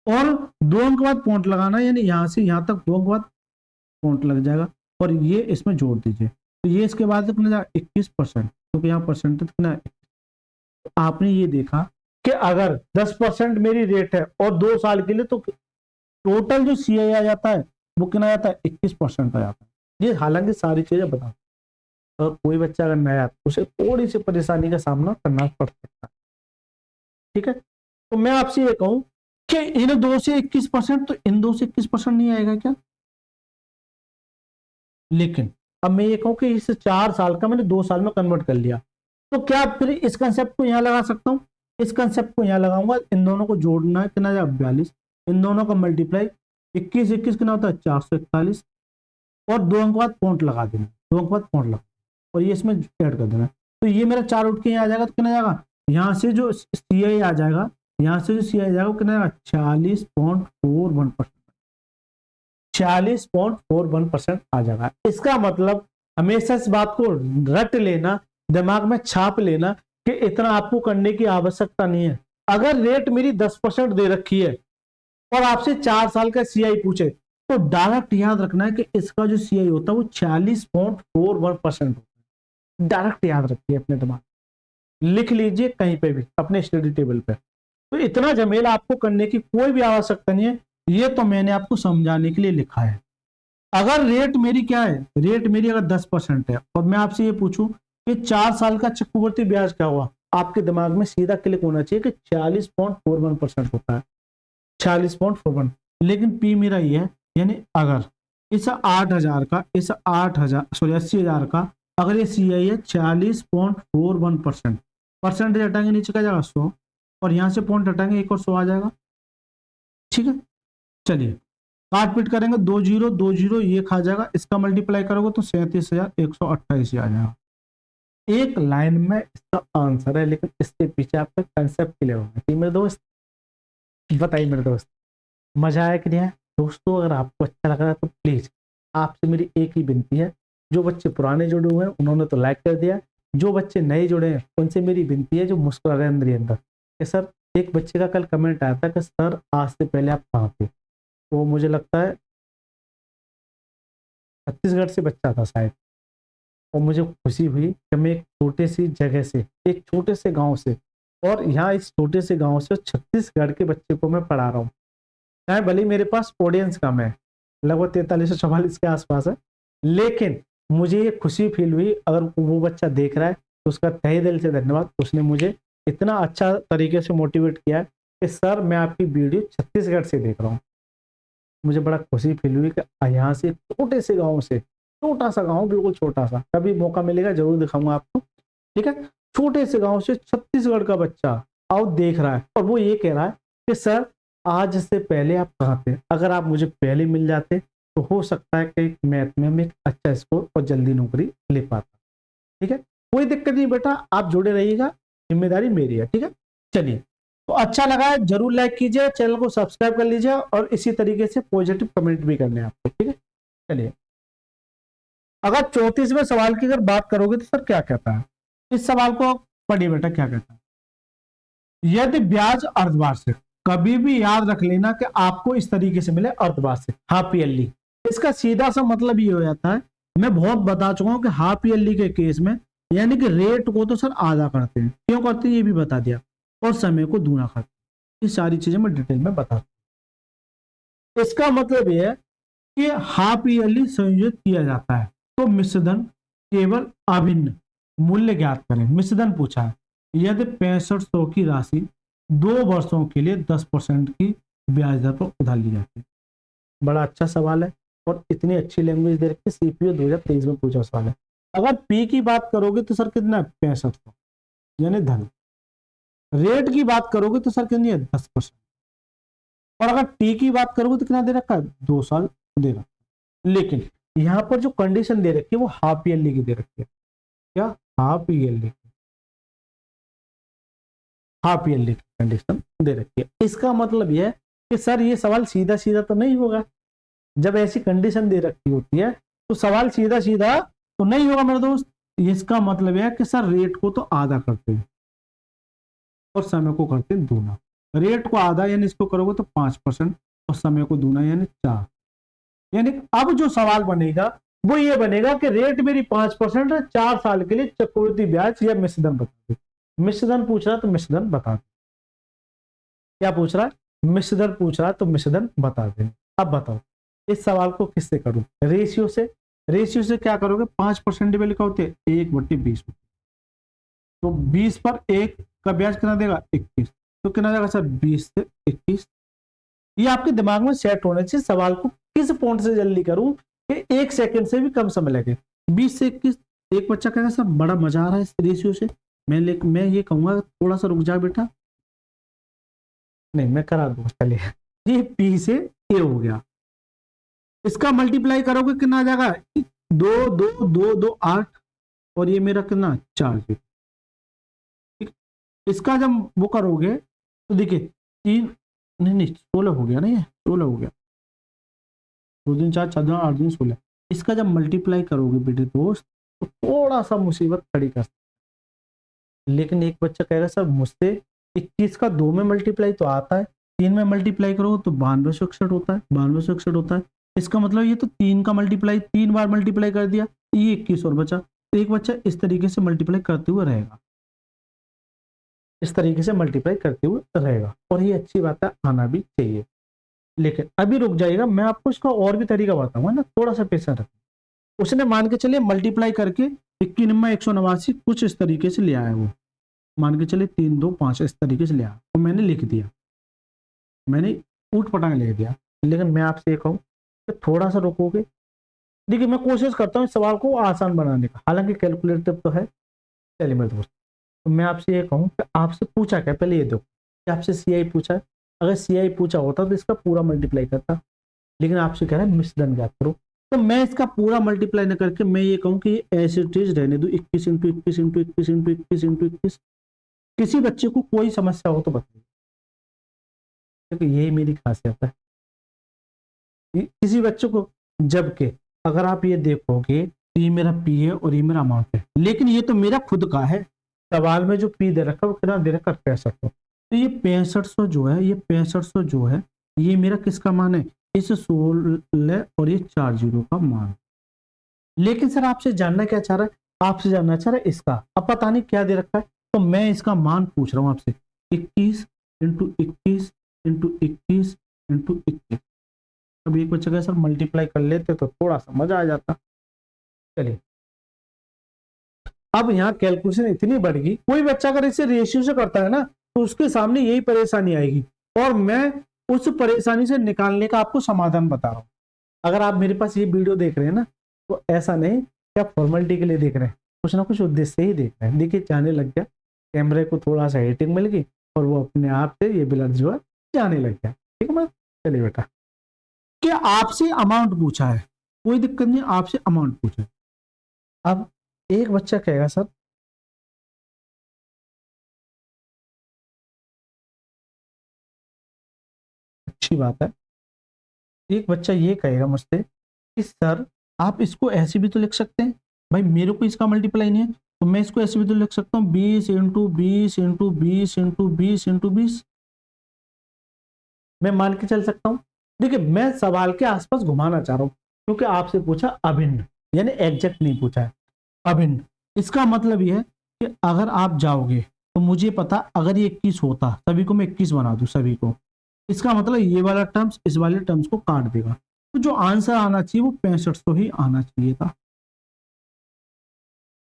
और 2 अंक बाद पॉइंट लगाना, यानी यहां से यहां तक 2 अंक बाद पॉइंट लग जाएगा, और ये इसमें जोड़ दीजिए। तो ये इसके बाद कितना जाएगा? 21%, क्योंकि यहाँ परसेंटेज कितना है? तो आपने ये देखा कि अगर 10% मेरी रेट है और 2 साल के लिए, तो टोटल जो सी आ जाता है वो कितना आता है? 21% आ जाता है। ये हालांकि सारी चीजें बता, और कोई बच्चा अगर नया तो उसे थोड़ी सी परेशानी का सामना करना पड़ सकता है, ठीक है। तो मैं आपसे ये कहूं कि इन दो से 21%, तो इन दो से 21% नहीं आएगा क्या? लेकिन अब मैं ये कहूं कि इस 4 साल का मैंने 2 साल में कन्वर्ट कर लिया, तो क्या फिर इस कंसेप्ट को यहां लगा सकता हूं? इस कंसेप्ट को यहां लगाऊंगा। इन दोनों को जोड़ना है, कितना जाएगा? 42। इन दोनों का मल्टीप्लाई 21 21 कितना होता है? 441। और 2 अंक बाद पॉइंट लगा देना, 2 अंक बाद पॉइंट लगा, और ये इसमें ऐड कर देना। तो ये मेरा 4 उठ के यहाँ आ जाएगा, तो कितना जाएगा? यहाँ से जो सी आई आ जाएगा, यहाँ से जो सी आई जाएगा वो कितना जाएगा? 40.41%। 40.41% आ जाएगा। इसका मतलब हमेशा इस बात को रट लेना, दिमाग में छाप लेना कि इतना आपको करने की आवश्यकता नहीं है। अगर रेट मेरी 10% दे रखी है और आपसे 4 साल का सीआई पूछे, तो डायरेक्ट याद रखना है कि इसका जो सीआई होता है वो 40.41% होता है। डायरेक्ट याद रखिए अपने दिमाग, लिख लीजिए कहीं पे भी अपने स्टडी टेबल पे। तो इतना झमेला आपको करने की कोई भी आवश्यकता नहीं है, ये तो मैंने आपको समझाने के लिए लिखा है। अगर रेट मेरी क्या है? रेट मेरी अगर 10% है और मैं आपसे ये पूछूं कि 4 साल का चक्रवर्ती ब्याज क्या हुआ, आपके दिमाग में सीधा क्लिक होना चाहिए कि 40.41% होता है, 40.41। लेकिन पी मेरा ये है, यानी अगर इस 8,000 का, इस 8,000 सॉरी 80,000 का अगर ये सी आई है 40.41%, परसेंटेज हटाएंगे नीचे का जाएगा 100, और यहाँ से पॉइंट हटाएंगे एक और 100 आ जाएगा, ठीक है। चलिए काट पीट करेंगे, 20 20 ये खा जाएगा, इसका मल्टीप्लाई करोगे तो 37,128 आ जाएगा। एक लाइन में इसका आंसर है, लेकिन इसके पीछे आपका कंसेप्ट क्लियर होना चाहिए मेरे दोस्त। बताइए मेरे दोस्त, मजा आया कि नहीं आया? दोस्तों अगर आपको अच्छा लग रहा है तो प्लीज आपसे मेरी एक ही विनती है, जो बच्चे पुराने जुड़े हुए हैं उन्होंने तो लाइक कर दिया, जो बच्चे नए जुड़े हैं उनसे मेरी विनती है जो मुस्कुरा रहे अंदर ही अंदर कि सर, एक बच्चे का कल कमेंट आया था कि सर आज से पहले आप कहाँ थे, तो मुझे लगता है छत्तीसगढ़ से बच्चा था शायद, और मुझे खुशी हुई कि मैं एक छोटे सी जगह से, एक छोटे से गांव से, और यहाँ इस छोटे से गांव से छत्तीसगढ़ के बच्चे को मैं पढ़ा रहा हूँ। चाहे भले ही मेरे पास ऑडियंस कम है, लगभग 4344 के आसपास है, लेकिन मुझे ये खुशी फील हुई। अगर वो बच्चा देख रहा है तो उसका तहे दिल से धन्यवाद। उसने मुझे इतना अच्छा तरीके से मोटिवेट किया है कि सर मैं आपकी वीडियो छत्तीसगढ़ से देख रहा हूँ। मुझे बड़ा खुशी फील हुई कि यहाँ से छोटे से गांव से, छोटा सा गांव, बिल्कुल छोटा सा, कभी मौका मिलेगा जरूर दिखाऊंगा आपको, ठीक है। छोटे से गांव से छत्तीसगढ़ का बच्चा आओ देख रहा है और वो ये कह रहा है कि सर आज से पहले आप कहाँ थे, अगर आप मुझे पहले मिल जाते तो हो सकता है कि मैथ में मैं एक अच्छा स्कोर और जल्दी नौकरी ले पाता, ठीक है। कोई दिक्कत नहीं बेटा, आप जुड़े रहिएगा, जिम्मेदारी मेरी है, ठीक है। चलिए, तो अच्छा लगा है जरूर लाइक कीजिए, चैनल को सब्सक्राइब कर लीजिए और इसी तरीके से पॉजिटिव कमेंट भी करने हैं आपको, ठीक है। चलिए, अगर 34वें सवाल की अगर बात करोगे तो सर क्या कहता है, इस सवाल को पढ़िए बेटा, क्या कहता है। यदि ब्याज अर्धवार्षिक, कभी भी याद रख लेना कि आपको इस तरीके से मिले अर्धवार्षिक, हाफ ईयरली, इसका सीधा सा मतलब ये हो जाता है, मैं बहुत बता चुका हूं कि हाफ ईयरली के केस में यानी कि रेट को तो सर आधा करते हैं, क्यों करते हैं ये भी बता दिया, और समय को दूना करते हैं। ये सारी चीजें मैं डिटेल में बता दूं। इसका मतलब यह है कि हाफ ईयरली संयोजित किया जाता है तो मिश्रधन केवल अभिन्न मूल्य ज्ञात करें। मिश्रधन पूछा है, यदि 6500 की राशि 2 वर्षों के लिए 10% की ब्याज दर पर उधार ली जाती है। बड़ा अच्छा सवाल है और इतनी अच्छी लैंग्वेज दे रखी है, सीपीओ 2023 में पूछा सवाल है। अगर पी की बात करोगे तो सर कितना है, 6500 यानी धन। रेट की बात करोगे तो सर कितनी है, 10%। और अगर टी की बात करोगे तो कितना दे रखा है, 2 साल दे रखा है। लेकिन यहाँ पर जो कंडीशन दे रखी है वो हाफ ईयरली की दे रखी है। क्या, हाफ ईयरली, हाफ ईयरली की कंडीशन दे रखी है। इसका मतलब यह है कि सर ये सवाल सीधा सीधा तो नहीं होगा, जब ऐसी कंडीशन दे रखी होती है तो सवाल सीधा सीधा तो नहीं होगा मेरे दोस्त। इसका मतलब यह है कि सर रेट को तो आधा करते हैं और समय को करते हैं दूना। रेट को आधा यानी इसको करोगे तो 5% और समय को दूना यानी 4। यानी अब जो सवाल बनेगा वो ये बनेगा कि रेट मेरी 5% है, 4 साल के लिए चक्रवृद्धि ब्याज या मिश्रधन बता दे। मिश्रधन पूछ रहा है तो मिश्रधन बता दे। क्या पूछ रहा है, मिश्रधन पूछ रहा है तो मिश्रधन बता दे। अब बताओ इस सवाल को किससे करूं, रेशियो से। रेशियो से क्या करोगे, 5% वैल्यू क्या होती है, 1/20। तो 20 पर 1 का ब्याज कितना देगा, 21। तो कितना देगा सर, 20 से 21। ये आपके दिमाग में सेट होना चाहिए। सवाल को किस पॉइंट से जल्दी करूं कि 1 सेकंड से भी कम समय लगे। 20 से 21। एक बच्चा कहेगा सर बड़ा मजा आ रहा है इस रेशियो से, मैं ये कहूंगा थोड़ा सा रुक जा बेटा, नहीं मैं करा दूंगा। चलिए, ये पी से ए हो गया, इसका मल्टीप्लाई करोगे कितना आ जाएगा, 2 2 2 2 8 और ये मेरा कितना 4। ठीक, इसका जब वो करोगे तो देखिए 3 नहीं 16 हो गया ना, ये 16 हो गया, 2 दिन 4 14 8 दिन 16। इसका जब मल्टीप्लाई करोगे बेटे दोस्त तो थोड़ा सा मुसीबत खड़ी कर सकते। लेकिन एक बच्चा कहेगा सर मुझसे 21 का 2 में मल्टीप्लाई तो आता है, 3 में मल्टीप्लाई करो तो 9261 होता है, 9261 होता है। इसका मतलब ये तो 3 का मल्टीप्लाई 3 बार मल्टीप्लाई कर दिया, ये 21 और बचा। तो एक बच्चा इस तरीके से मल्टीप्लाई करते हुए रहेगा, इस तरीके से मल्टीप्लाई करते हुए रहेगा, और ये अच्छी बात है, आना भी चाहिए। लेकिन अभी रुक जाइएगा, मैं आपको इसका और भी तरीका बताऊंगा ना, थोड़ा सा पेशेंस रखिए। उसने मान के चलिए मल्टीप्लाई करके 21 189 कुछ इस तरीके से ले आया, वो मान के चलिए 3 2 5 इस तरीके से ले आया और मैंने लिख दिया, मैंने ऊट पटांग लिख दिया। लेकिन मैं आपसे ये कहूँ कि थोड़ा सा रुकोगे। देखिए मैं कोशिश करता हूँ इस सवाल को आसान बनाने का, हालांकि कैलकुलेटिव तो है। चलिए मेरे दोस्त, तो मैं आपसे ये कहूँ कि आपसे पूछा क्या, पहले ये दो कि आपसे सीआई पूछा है। अगर सीआई पूछा होता तो इसका पूरा मल्टीप्लाई करता, लेकिन आपसे कह रहा है मिश्रधन ज्ञात करो, तो मैं इसका पूरा मल्टीप्लाई न करके मैं ये कहूँ कि एज इट इज रहने दो, 21 × 21 × 21 × 21 × 21। किसी बच्चे को कोई समस्या हो तो बताइए, क्योंकि यही मेरी खासियत है। किसी बच्चे को, जबकि अगर आप ये देखोगे तो ये मेरा पी है और ये मेरा अमाउंट है, लेकिन ये तो मेरा खुद का है। सवाल में जो पी दे रखा है वो कितना दे रखा है, 6500। तो ये 6500 जो है, ये 6500 जो है ये मेरा किसका मान है, इस 16 और ये 4 जीरो का मान। लेकिन सर आपसे जानना क्या चाह रहा है, आपसे जानना चाह रहा है इसका, अब पता नहीं क्या दे रखा है, तो मैं इसका मान पूछ रहा हूं आपसे, 21 इंटू 21 इंटू 21 इंटू 21। अब एक बच्चे का सर मल्टीप्लाई कर लेते तो थोड़ा सा मजा आ जाता। चलिए, अब यहाँ कैलकुलेशन इतनी बढ़ गई, कोई बच्चा अगर इसे रेशियो से करता है ना तो उसके सामने यही परेशानी आएगी, और मैं उस परेशानी से निकालने का आपको समाधान बता रहा हूं। अगर आप मेरे पास ये वीडियो देख रहे हैं ना, तो ऐसा नहीं कि आप फॉर्मेलिटी के लिए देख रहे हैं, कुछ ना कुछ उद्देश्य से ही देख रहे हैं। देखिए जाने लग गया, कैमरे को थोड़ा सा हीटिंग मिल गई और वो अपने आप से ये ब्लर जो है जाने लग गया। ठीक है, मैं चलिए बेटा, कि आपसे अमाउंट पूछा है, कोई दिक्कत नहीं, आपसे अमाउंट पूछा है। अब एक बच्चा कहेगा सर अच्छी बात है, एक बच्चा ये कहेगा मुझसे कि सर आप इसको ऐसे भी तो लिख सकते हैं, भाई मेरे को इसका मल्टीप्लाई नहीं है तो मैं इसको ऐसे भी तो लिख सकता हूँ 20 इंटू 20 इंटू 20 इंटू 20 इंटू 20, मैं मान के चल सकता हूँ। देखिए मैं सवाल के आसपास घुमाना चाह रहा हूँ, क्योंकि आपसे पूछा अभिन्न, यानी एग्जैक्ट नहीं पूछा है, अभिन्न। इसका मतलब यह है कि अगर आप जाओगे तो मुझे पता, अगर ये 21 होता, सभी को मैं 21 बना दूं सभी को, इसका मतलब ये वाला टर्म्स इस वाले टर्म्स को काट देगा, तो जो आंसर आना चाहिए वो 6500 ही आना चाहिए था,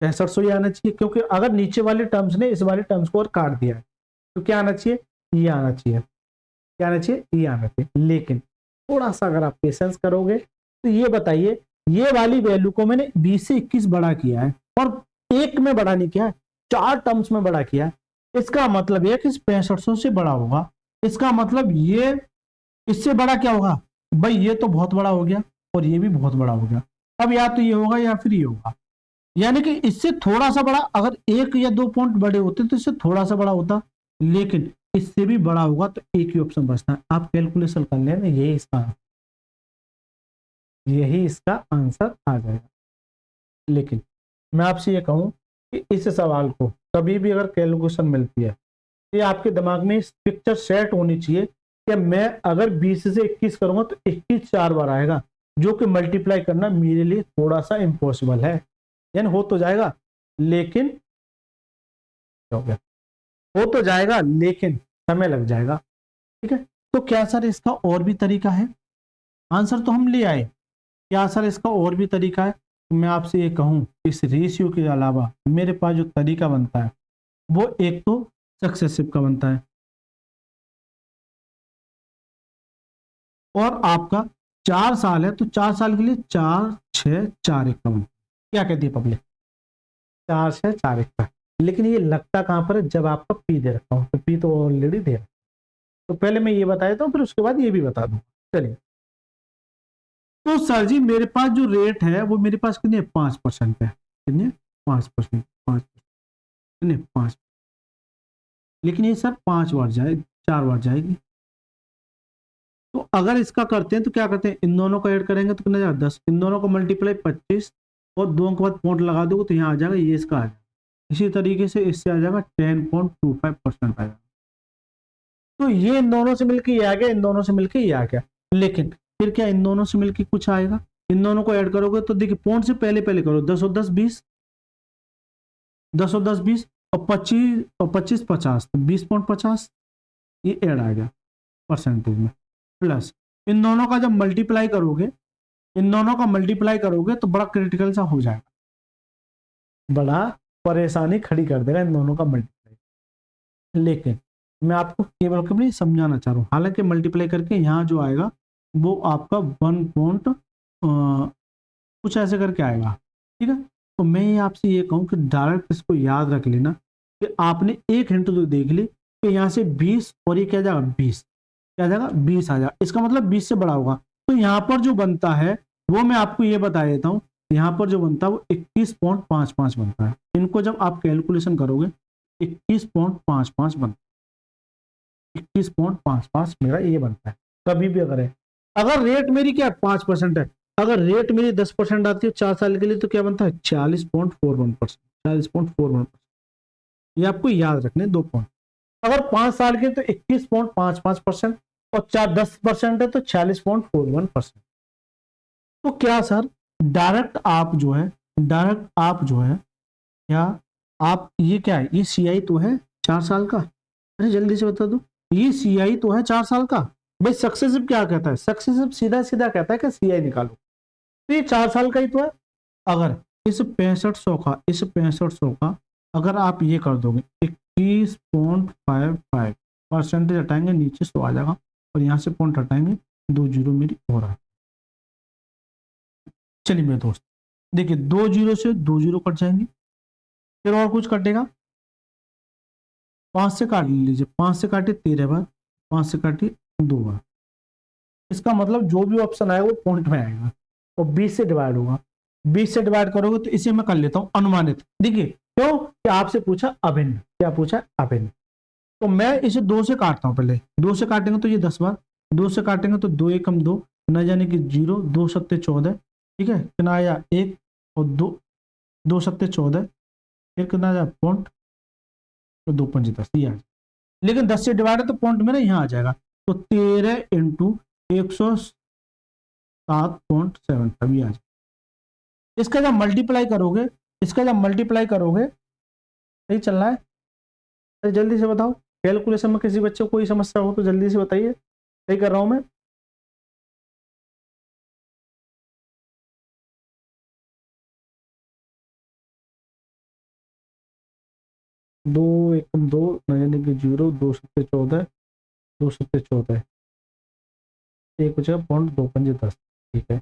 6500 ही आना चाहिए, क्योंकि अगर नीचे वाले टर्म्स ने इस वाले टर्म्स को और काट दिया है तो क्या आना चाहिए, ये आना चाहिए, क्या आना चाहिए, ये आना चाहिए। लेकिन थोड़ा सा अगर आप पेशेंस करोगे तो ये बताइए, ये वाली वैल्यू को मैंने 20 से 21 बड़ा किया है, और एक में बड़ा नहीं किया है, 4 टर्म्स में बड़ा किया है, इसका मतलब यह कि 6500 से बड़ा होगा। इसका मतलब ये इससे बड़ा क्या होगा, भाई ये तो बहुत बड़ा हो गया और ये भी बहुत बड़ा हो गया, अब या तो ये होगा या फिर ये होगा, यानी कि इससे थोड़ा सा बड़ा, अगर 1 या 2 पॉइंट बड़े होते तो इससे थोड़ा सा बड़ा होता, लेकिन इससे भी बड़ा होगा, तो एक ही ऑप्शन बचता है। आप कैलकुलेशन कर लेना, यही इसका आंसर आ जाएगा। लेकिन मैं आपसे ये कहूं कि इस सवाल को कभी भी अगर कैलकुलेशन मिलती है, ये आपके दिमाग में इस पिक्चर सेट होनी चाहिए कि मैं अगर 20 से 21 करूंगा तो 21 4 बार आएगा, जो कि मल्टीप्लाई करना मेरे लिए थोड़ा सा इम्पॉसिबल है, यानी हो तो जाएगा लेकिन हो गया, हो तो जाएगा लेकिन समय लग जाएगा। ठीक है, तो क्या सर इसका और भी तरीका है, आंसर तो हम ले आए, क्या सर इसका और भी तरीका है, तो मैं आपसे ये कहूं, इस रेशियो के अलावा मेरे पास जो तरीका बनता है वो एक तो सक्सेसिव का बनता है, और आपका 4 साल है तो 4 साल के लिए 4 6 4 1 का बनता है। क्या कहती है पब्लिक, 4 6 4 1 का। लेकिन ये लगता कहां पर है, जब आपका पी दे रखा हूं, तो पी तो ऑलरेडी दे रखा, तो पहले मैं ये बता देता हूं, फिर उसके बाद ये भी बता दूं। चलिए, तो सर जी मेरे पास जो रेट है वो मेरे पास कितने 5% है, कितने 5%, 5%, कितने 5, लेकिन ये सर 5 बार जाए 4 बार जाएगी, तो अगर इसका करते हैं तो क्या करते हैं, इन दोनों को ऐड करेंगे तो कितना जाएगा 10, इन दोनों को मल्टीप्लाई 25 और दोनों के बाद पॉइंट लगा दोगे तो यहाँ आ जाएगा, ये इसका आ जाएगा। इसी तरीके से इससे आ जाएगा 10.25% आ जाएगा, तो ये इन दोनों से मिलकर ये आ गया, इन दोनों से मिलकर ये आ गया। लेकिन फिर क्या इन दोनों से मिलकर कुछ आएगा, इन दोनों को ऐड करोगे तो देखिए पॉइंट से पहले पहले करो, 10 और 10 20, 10 और 10 20 और 25 और 25 50, तो 20.50 ये ऐड आ गया परसेंटेज में, प्लस इन दोनों का जब मल्टीप्लाई करोगे, इन दोनों का मल्टीप्लाई करोगे तो बड़ा क्रिटिकल सा हो जाएगा, बड़ा परेशानी खड़ी कर देगा इन दोनों का मल्टीप्लाई। लेकिन मैं आपको केवल केवल समझाना चाह रहा हूँ, हालांकि मल्टीप्लाई करके यहाँ जो आएगा वो आपका 1 पॉइंट कुछ ऐसे करके आएगा। ठीक है, तो मैं ये आपसे ये कहूँ कि डायरेक्ट इसको याद रख लेना कि आपने एक हिंट तो देख ली कि यहाँ से 20 और ये क्या जाएगा 20, क्या जाएगा 20 आ जाएगा, इसका मतलब 20 से बड़ा होगा, तो यहाँ पर जो बनता है वो मैं आपको ये बता देता हूँ, यहाँ पर जो बनता है वो 21.55 बनता है, इनको जब आप कैलकुलेशन करोगे 21.55 बनता है, 21.55 मेरा ये बनता है। कभी भी अगर है, अगर रेट मेरी क्या 5% है, अगर रेट मेरी 10% आती है 4 साल के लिए तो क्या बनता है 40.41%, 40.41%, ये आपको याद रखने 2 पॉइंट। अगर 5 साल के तो 21.55% और 10% है तो 40.41%। तो क्या सर डायरेक्ट आप जो है क्या आप ये क्या है, ये सीआई तो है 4 साल का, अरे जल्दी से बता दो, ये सीआई तो है 4 साल का। भाई सक्सेसिव क्या कहता है, सक्सेसिव सीधा सीधा कहता है कि सीआई निकालो, तो ये 4 साल का ही तो है। अगर इस 6500 का अगर आप ये कर दोगे 21.55 परसेंटेज हटाएंगे नीचे 100 आ जाएगा, और यहाँ से पॉइंट हटाएंगे 2 जीरो मेरी हो रहा है। चलिए मेरे दोस्त देखिए 2 जीरो से 2 जीरो कट जाएंगे, फिर और कुछ कटेगा, 5 से काट लीजिए, 5 से काटिए 13 बार, 5 से काटिए 2 बार। इसका मतलब जो भी ऑप्शन आएगा वो पॉइंट में आएगा और 20 से डिवाइड होगा। 20 से डिवाइड करोगे तो इसे मैं कर लेता हूं अनुमानित। देखिए क्यों कि आपसे पूछा अभिन्न, क्या पूछा अभिन्न, तो मैं इसे 2 से काटता हूं। पहले 2 से काटेंगे तो ये 10 बार, 2 से काटेंगे तो 2 एकम 2, न जाने कि 0, 2 सत्ते 14, ठीक है, कितना आया 1 और 2, 2 सत्ते 14, फिर कितना आया पॉइंट, तो 2 पंजे 10 ये आ जाए। लेकिन 10 से डिवाइड है तो पॉइंट मेरा यहाँ आ जाएगा, तो 13 इंटू 107.75 ये आ जाएगा। इसका जब मल्टीप्लाई करोगे, इसका जब मल्टीप्लाई करोगे, सही चल रहा है, तो जल्दी से बताओ, कैलकुलेशन में किसी बच्चे को कोई समस्या हो तो जल्दी से बताइए, सही कर रहा हूं मैं। 2 एकम 2, यानी कि 0, 2 सत्ते 14, 2 सत्ते 14, एक बचेगा पॉइंट 2 पंजे 10, ठीक है।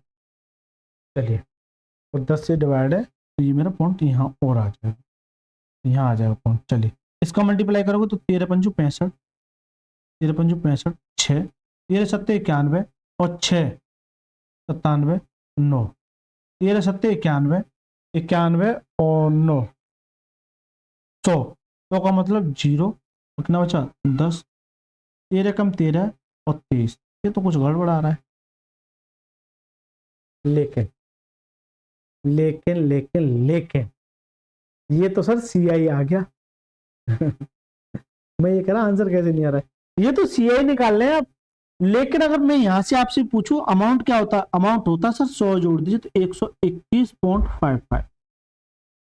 चलिए और 10 से डिवाइड है तो ये मेरा पॉइंट यहाँ और आ जाएगा, यहाँ आ जाएगा पॉइंट। चलिए इसका मल्टीप्लाई करोगे तो 13 पंजू 65, 13 पंजू 65, 6, 13 सत्ते 91 और 6 97 9, 13 सत्ते 91, 91 और 9 100, 100 का मतलब 0, कितना बचा 10, 13 कम 13 और 23, ये तो कुछ गड़बड़ आ रहा है। लेकिन लेकिन लेकिन लेकिन ये तो सर सीआई आ गया। मैं ये कह रहा आंसर कैसे नहीं आ रहा है, ये तो सीआई निकाल रहे हैं आप। लेकिन अगर मैं यहां से आपसे पूछूं अमाउंट क्या होता, अमाउंट होता सर 100 जोड़ दीजिए तो 121.55,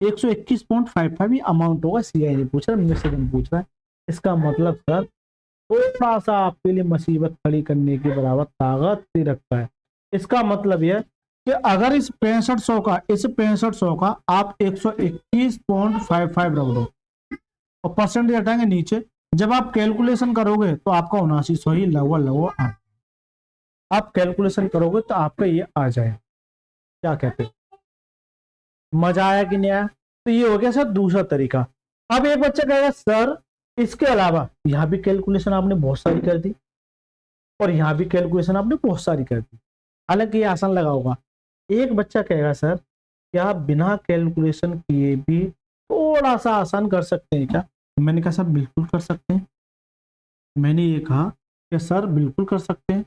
121.55 ही अमाउंट होगा। सीआई नहीं पूछ रहा, मुझसे नहीं पूछ रहा है। इसका मतलब सर थोड़ा सा आपके लिए मुसीबत खड़ी करने के बराबर ताकत ही रखता है। इसका मतलब यह कि अगर इस 6500 का, इस 6500 का आप 121.55 रख दो और परसेंटेज हटाएंगे नीचे, जब आप कैलकुलेशन करोगे तो आपका 7900 ही लगभग लगभग आप कैलकुलेशन करोगे तो आपका ये आ जाए। क्या कहते हैं, मजा आया कि नहीं आया? तो ये हो गया सर दूसरा तरीका। अब एक बच्चा कहेगा सर इसके अलावा यहां भी कैलकुलेशन आपने बहुत सारी कर दी और यहां भी कैलकुलेशन आपने बहुत सारी कर दी, हालांकि ये आसान लगा होगा। एक बच्चा कहेगा सर क्या बिना कैलकुलेशन किए भी थोड़ा सा आसान कर सकते हैं क्या? मैंने कहा सर बिल्कुल कर सकते हैं। मैंने ये कहा कि सर बिल्कुल कर सकते हैं,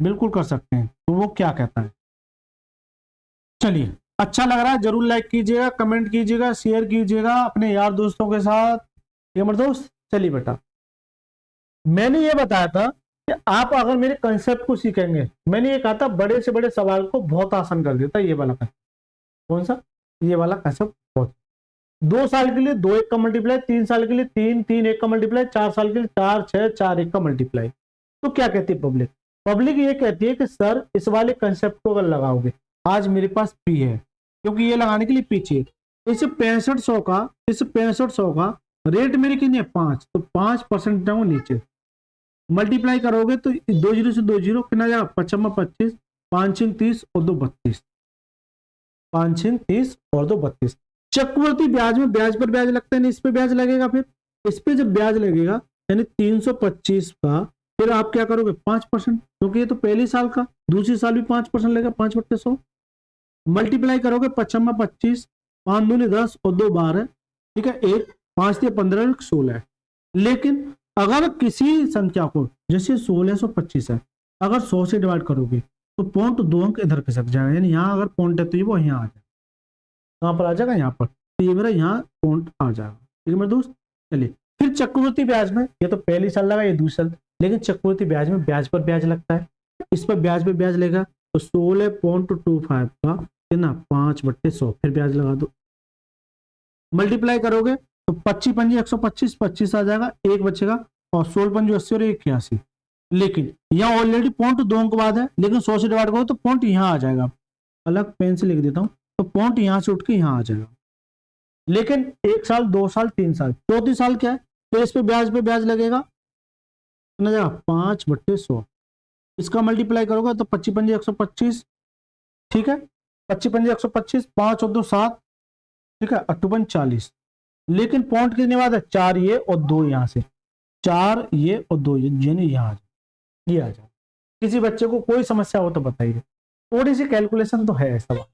बिल्कुल कर सकते हैं। तो वो क्या कहता है, चलिए अच्छा लग रहा है जरूर लाइक कीजिएगा, कमेंट कीजिएगा, शेयर कीजिएगा अपने यार दोस्तों के साथ। ये मेरे दोस्त चलिए बेटा, मैंने ये बताया था कि आप अगर मेरे कंसेप्ट को सीखेंगे, मैंने ये कहा था बड़े से बड़े सवाल को बहुत आसान कर देता है ये वाला कंसेप्ट। कौन सा? ये वाला कंसेप्ट बहुत। 2 साल के लिए 2 1 का मल्टीप्लाई, 3 साल के लिए 3 3 1 का मल्टीप्लाई, 4 साल के लिए 4 6 4 1 का मल्टीप्लाई। तो क्या कहती है पब्लिक? पब्लिक ये कहती है कि सर इस वाले कंसेप्ट को अगर लगाओगे, आज मेरे पास पी है क्योंकि ये लगाने के लिए पी चाहिए, इस 6500 का, इस 6500 का रेट मेरे कितनी है 5, तो 5% नीचे मल्टीप्लाई करोगे तो 2 जीरो से 2 जीरो कितना जाएगा 55 25, 5 6 30 और 2 32, 5 6 30 और 2 32। चक्रवृद्धि ब्याज में ब्याज पर ब्याज लगता है, नहीं इस पे ब्याज लगेगा, फिर इस पे जब ब्याज लगेगा यानी 325 का, फिर आप क्या करोगे 5%, क्योंकि ये तो पहले साल का, दूसरी साल भी 5% लगेगा, 5/100 मल्टीप्लाई करोगे 55 25, 5 दूनी 10 और 2 12, ठीक है, 1 5 से 15 16। लेकिन अगर किसी संख्या को जैसे 1625 है, अगर 100 से डिवाइड करोगे तो पॉइंट 2 अंक इधर खिसक जाएगा, यानी यहाँ अगर पॉइंट है तो ये वो यहाँ आ जाएगा, कहाँ पर आ जाएगा यहाँ पर, तो ये मेरा यहाँ पॉइंट आ जाएगा। ठीक है मेरे दोस्त, चलिए फिर चक्रवृद्धि ब्याज में, ये तो पहली साल लगा, ये दूसरी साल, लेकिन चक्रवृद्धि ब्याज में ब्याज पर ब्याज लगता है, इस पर ब्याज पे ब्याज लेगा तो 16.25 का कितना 5/100, फिर ब्याज लगा दो, मल्टीप्लाई करोगे तो 25 पंजी 125, 25 आ जाएगा, एक बचेगा, और 16 पंजी 80 और 81। लेकिन यहाँ ऑलरेडी पॉइंट 2 अंक बाद है, लेकिन 100 से डिवाइड करो तो पॉइंट यहाँ आ जाएगा, अलग पेन से लिख देता हूँ, तो पॉइंट यहाँ से उठ के यहाँ आ जाएगा। लेकिन 1 साल 2 साल 3 साल, चौथी साल क्या है, तो इस पे ब्याज लगेगा, 5/100, इसका मल्टीप्लाई करोगे तो 25 पंजी 125, ठीक है, 25 पंजी 125, 5 और 2 7, ठीक है, 8 पंज 40। लेकिन पॉइंट कितने बाद है, 4 ये और 2 यहाँ से, 4 ये और 2 यानी यहाँ ये आ जाए। किसी बच्चे को कोई समस्या हो तो बताइए, थोड़ी सी कैलकुलेशन तो है सवाल।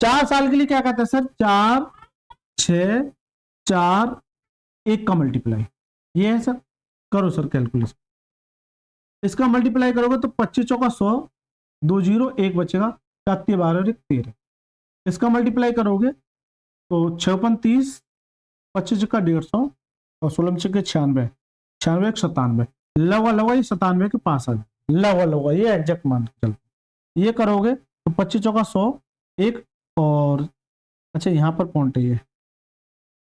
4 साल के लिए क्या कहते हैं सर, 4 6 4 1 का मल्टीप्लाई, ये है सर, करो सर कैलकुलेशन, इसका मल्टीप्लाई करोगे तो 25 चौका 100, 2 0 1 बचेगा, 7 12 और 1 13, इसका मल्टीप्लाई करोगे तो 6 5 30, 25 का 150 और 16 के 96, 96 1 97, लगा ये 97 के पास आ जाए, लगा ये एग्जैक्ट मान चल, ये करोगे तो 25 चौका 100 1 और अच्छा यहाँ पर पॉइंट है ये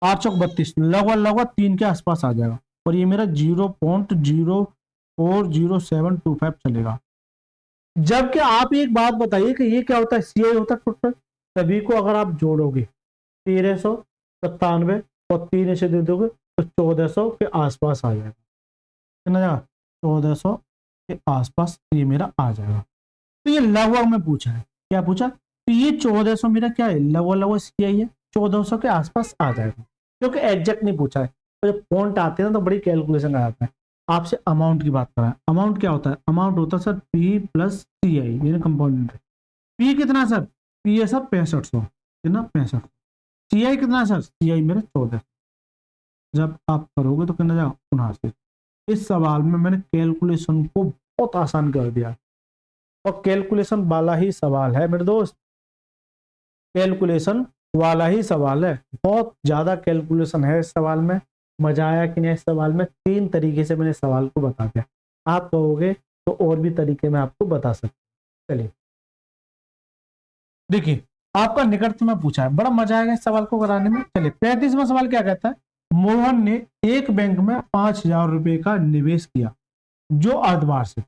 8 चौक 32, लगा 3 के आसपास आ जाएगा, और ये मेरा 0.040725 चलेगा। जबकि आप एक बात बताइए कि ये क्या होता है, सीआई होता है टोटल, सभी को अगर आप जोड़ोगे 1397 और 3 से दे दोगे तो 1400 के आसपास आ जाएगा, कितना जाएगा 1400 के आसपास ये मेरा आ जाएगा। तो ये लगभग में पूछा है, क्या पूछा, तो ये 1400 मेरा क्या है, लगभग सीआई है, 1400 के आसपास आ जाएगा, क्योंकि एग्जैक्ट नहीं पूछा है। तो जब पॉइंट आते हैं ना तो बड़ी कैलकुलेशन आ जाता है। आपसे अमाउंट की बात कर रहा है, अमाउंट क्या होता है, अमाउंट होता है सर पी प्लस सी आई, ये कंपाउंड है। पी कितना सर, पी है सर 6500, कितना 6500, सी आई कितना सर, सी आई मेरा 1400, जब आप करोगे तो कितना जाएगा 79। इस सवाल में मैंने कैलकुलेशन को बहुत आसान कर दिया, और कैलकुलेशन वाला ही सवाल है मेरे दोस्त, कैलकुलेशन वाला ही सवाल है, बहुत ज्यादा कैलकुलेशन है इस सवाल में। मजा आया कि नहीं इस सवाल में, 3 तरीके से मैंने सवाल को बता दिया, आप कहोगे तो और भी तरीके में आपको बता सकते। चलिए देखिए, आपका निकट में पूछा है, बड़ा मजा आएगा इस सवाल को कराने में। चलिए 35वां सवाल क्या कहता है, मोहन ने एक बैंक में 5000 रुपए का निवेश किया जो अर्धवार्षिक,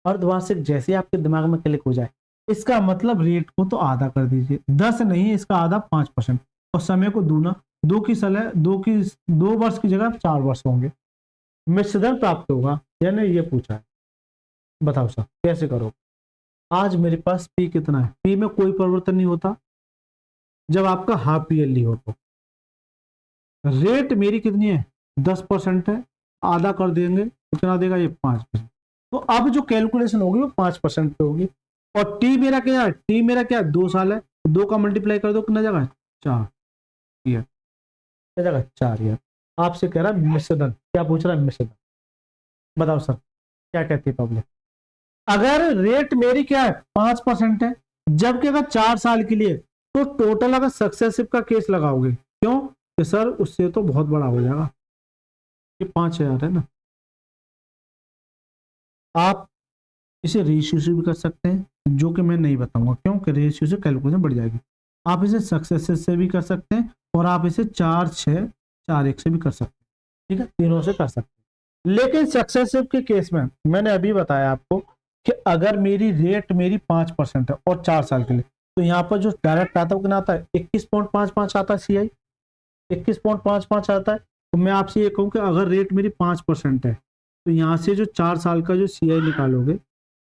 अर्धवार्षिक जैसे आपके दिमाग में क्लिक हो जाए, इसका मतलब रेट को तो आधा कर दीजिए, 10 नहीं इसका आधा 5%, और समय को दूना, 2 वर्ष की जगह 4 वर्ष होंगे, मिश्रधन प्राप्त होगा, यानी ये पूछा है। बताओ सर कैसे करो। आज मेरे पास पी कितना है, पी में कोई परिवर्तन नहीं होता जब आपका हाफ ईयरली हो, तो रेट मेरी कितनी है 10% है, आधा कर देंगे कितना देगा ये 5%, तो अब जो कैलकुलेशन होगी वो 5% पे होगी। और टी मेरा क्या है, टी मेरा क्या है 2 साल है, 2 का मल्टीप्लाई कर दो कितना जाएगा 4 ईयर, क्या जाएगा 4 ईयर। आपसे कह रहा है मिश्रधन, क्या पूछ रहा है मिश्रधन, बताओ सर क्या कहती है पब्लिक। अगर रेट मेरी क्या है 5% है, जबकि अगर 4 साल के लिए, तो टोटल अगर सक्सेसिव का केस लगाओगे, क्यों कि सर उससे तो बहुत बड़ा हो जाएगा, ये 5000 है ना। आप इसे रेशियो से भी कर सकते हैं, जो कि मैं नहीं बताऊंगा क्योंकि रेशियो से कैलकुलेशन बढ़ जाएगी। आप इसे सक्सेसिव से भी कर सकते हैं, और आप इसे 4 6 4 1 से भी कर सकते हैं, ठीक है, तीनों से कर सकते हैं। लेकिन सक्सेसिव के केस में मैंने अभी बताया आपको कि अगर मेरी रेट मेरी 5% है और 4 साल के लिए, तो यहाँ पर जो डायरेक्ट आता है वो कितना आता है 21.55 आता है, सीआई 21.55 आता है। तो मैं आपसे ये कहूँ कि अगर रेट मेरी 5% है, तो यहाँ से जो 4 साल का जो सीआई निकालोगे,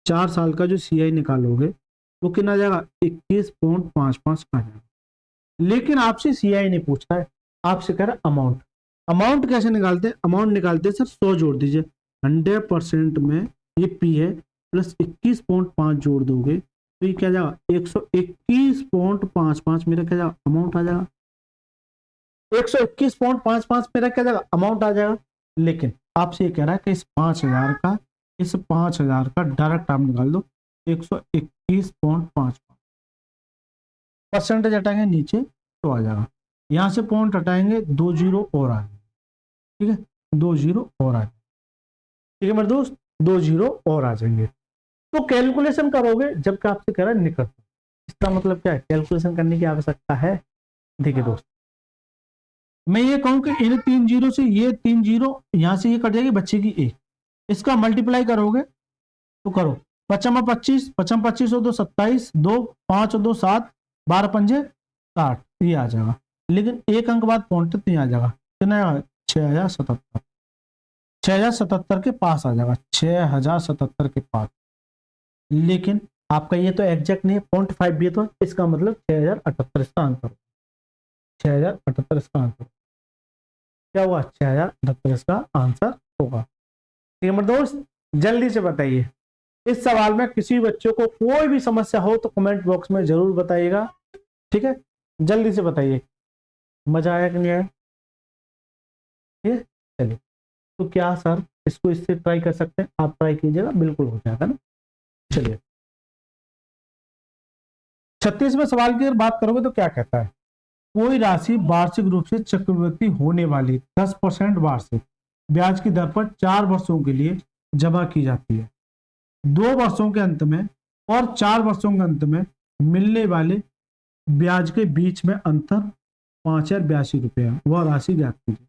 4 साल का जो सीआई निकालोगे वो कितना जाएगा 21.55 आ जाएगा। लेकिन आपसे सीआई नहीं पूछता है, आपसे कह रहा है अमाउंट। अमाउंट कैसे निकालते हैं, अमाउंट निकालते हैं सर 100 जोड़ दीजिए, 100% में ये पी है प्लस 21.5 जोड़ दोगे तो ये क्या जाएगा 121.55 मेरा क्या जाएगा अमाउंट आ जाएगा, 121.55 मेरा क्या जाएगा अमाउंट आ जाएगा। लेकिन आपसे ये कह रहा है कि इस 5000 का डायरेक्ट आप निकाल दो 121.55, परसेंटेज हटाएंगे नीचे तो आ जाएगा, यहां से पॉइंट हटाएंगे 2 जीरो और आ जाएगा, ठीक है 2 जीरो और आ जाएगा, ठीक है मेरे दोस्त 2 जीरो और आ जाएंगे। तो कैलकुलेशन करोगे जबकि आपसे कह रहा है निकट, इसका मतलब क्या है, कैलकुलेशन करने की आवश्यकता है। देखिए दोस्त, मैं ये कहूं कि इन 3 जीरो से ये 3 जीरो यहां से ये कट जाएगी, बच्चे की 1, इसका मल्टीप्लाई करोगे तो करो, 55 55 25 और 2 27, 2 5 और 2 7, 12 पंजे 60, ये आ जाएगा। लेकिन एक अंक बाद पॉइंट नहीं आ जाएगा, कितना 6077, 6077 के पास आ जाएगा, 6077 के पास। लेकिन आपका ये तो एग्जैक्ट नहीं है, 0.5 भी है, तो इसका मतलब 6078 इसका आंसर, 6078 इसका आंसर क्या हुआ, 6078 इसका आंसर होगा। ठीक है मेरे दोस्त, जल्दी से बताइए इस सवाल में किसी बच्चों को कोई भी समस्या हो तो कमेंट बॉक्स में जरूर बताइएगा। ठीक है, जल्दी से बताइए, मजा आया कि नहीं आया? ठीक है, चलिए, तो क्या सर इसको इससे ट्राई कर सकते हैं, आप ट्राई कीजिएगा, बिल्कुल हो जाएगा ना। चलिए 36वें सवाल की अगर बात करोगे तो क्या कहता है, कोई राशि वार्षिक रूप से चक्रवृद्धि होने वाली 10% वार्षिक ब्याज की दर पर 4 वर्षों के लिए जमा की जाती है। 2 वर्षों के अंत में और 4 वर्षों के अंत में मिलने वाले ब्याज के बीच में अंतर 5082 है, वह राशि ज्ञात कीजिए।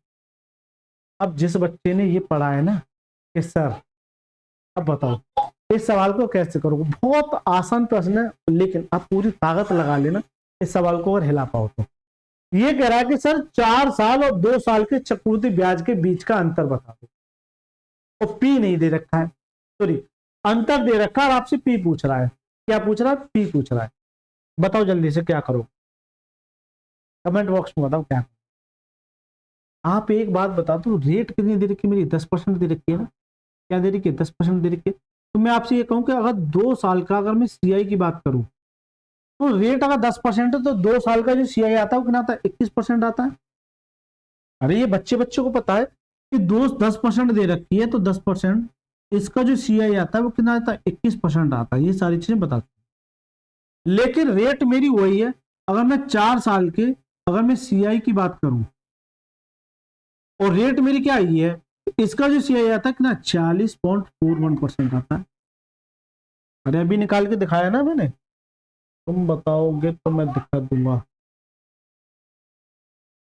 अब जिस बच्चे ने ये पढ़ा है ना कि सर अब बताओ इस सवाल को कैसे करोगे, बहुत आसान प्रश्न है, लेकिन आप पूरी ताकत लगा लेना इस सवाल को अगर हिला पाओ तो। ये कह रहा है कि सर 4 साल और 2 साल के चक्रवृद्धि ब्याज के बीच का अंतर बता दो, और पी नहीं दे रखा है, सॉरी अंतर दे रखा है और आपसे पी पूछ रहा है। क्या पूछ रहा है, पी पूछ रहा है। बताओ जल्दी से क्या करो, कमेंट बॉक्स में बताओ क्या करो। आप एक बात बता दो, रेट कितनी दे रखी है मेरी, 10% दे रखी है ना, क्या दे रखी है, 10% दे रखी है। तो मैं आपसे ये कहूं कि अगर 2 साल का अगर मैं सीआई की बात करूं तो रेट अगर 10% है तो 2 साल का जो सीआई आता है वो कितना आता है, 21% आता है। अरे ये बच्चों को पता है कि 10% दे रखी है, तो 10% इसका जो सीआई आता है वो कितना आता है, 21% आता है। ये सारी चीजें बताती है, लेकिन रेट मेरी वही है। अगर मैं 4 साल के अगर मैं सीआई की बात करूं और रेट मेरी क्या आई है, इसका जो सीआई आता है कितना, 40.41% आता है। अरे अभी निकाल के दिखाया ना मैंने, तुम बताओगे तो मैं दिखा दूंगा,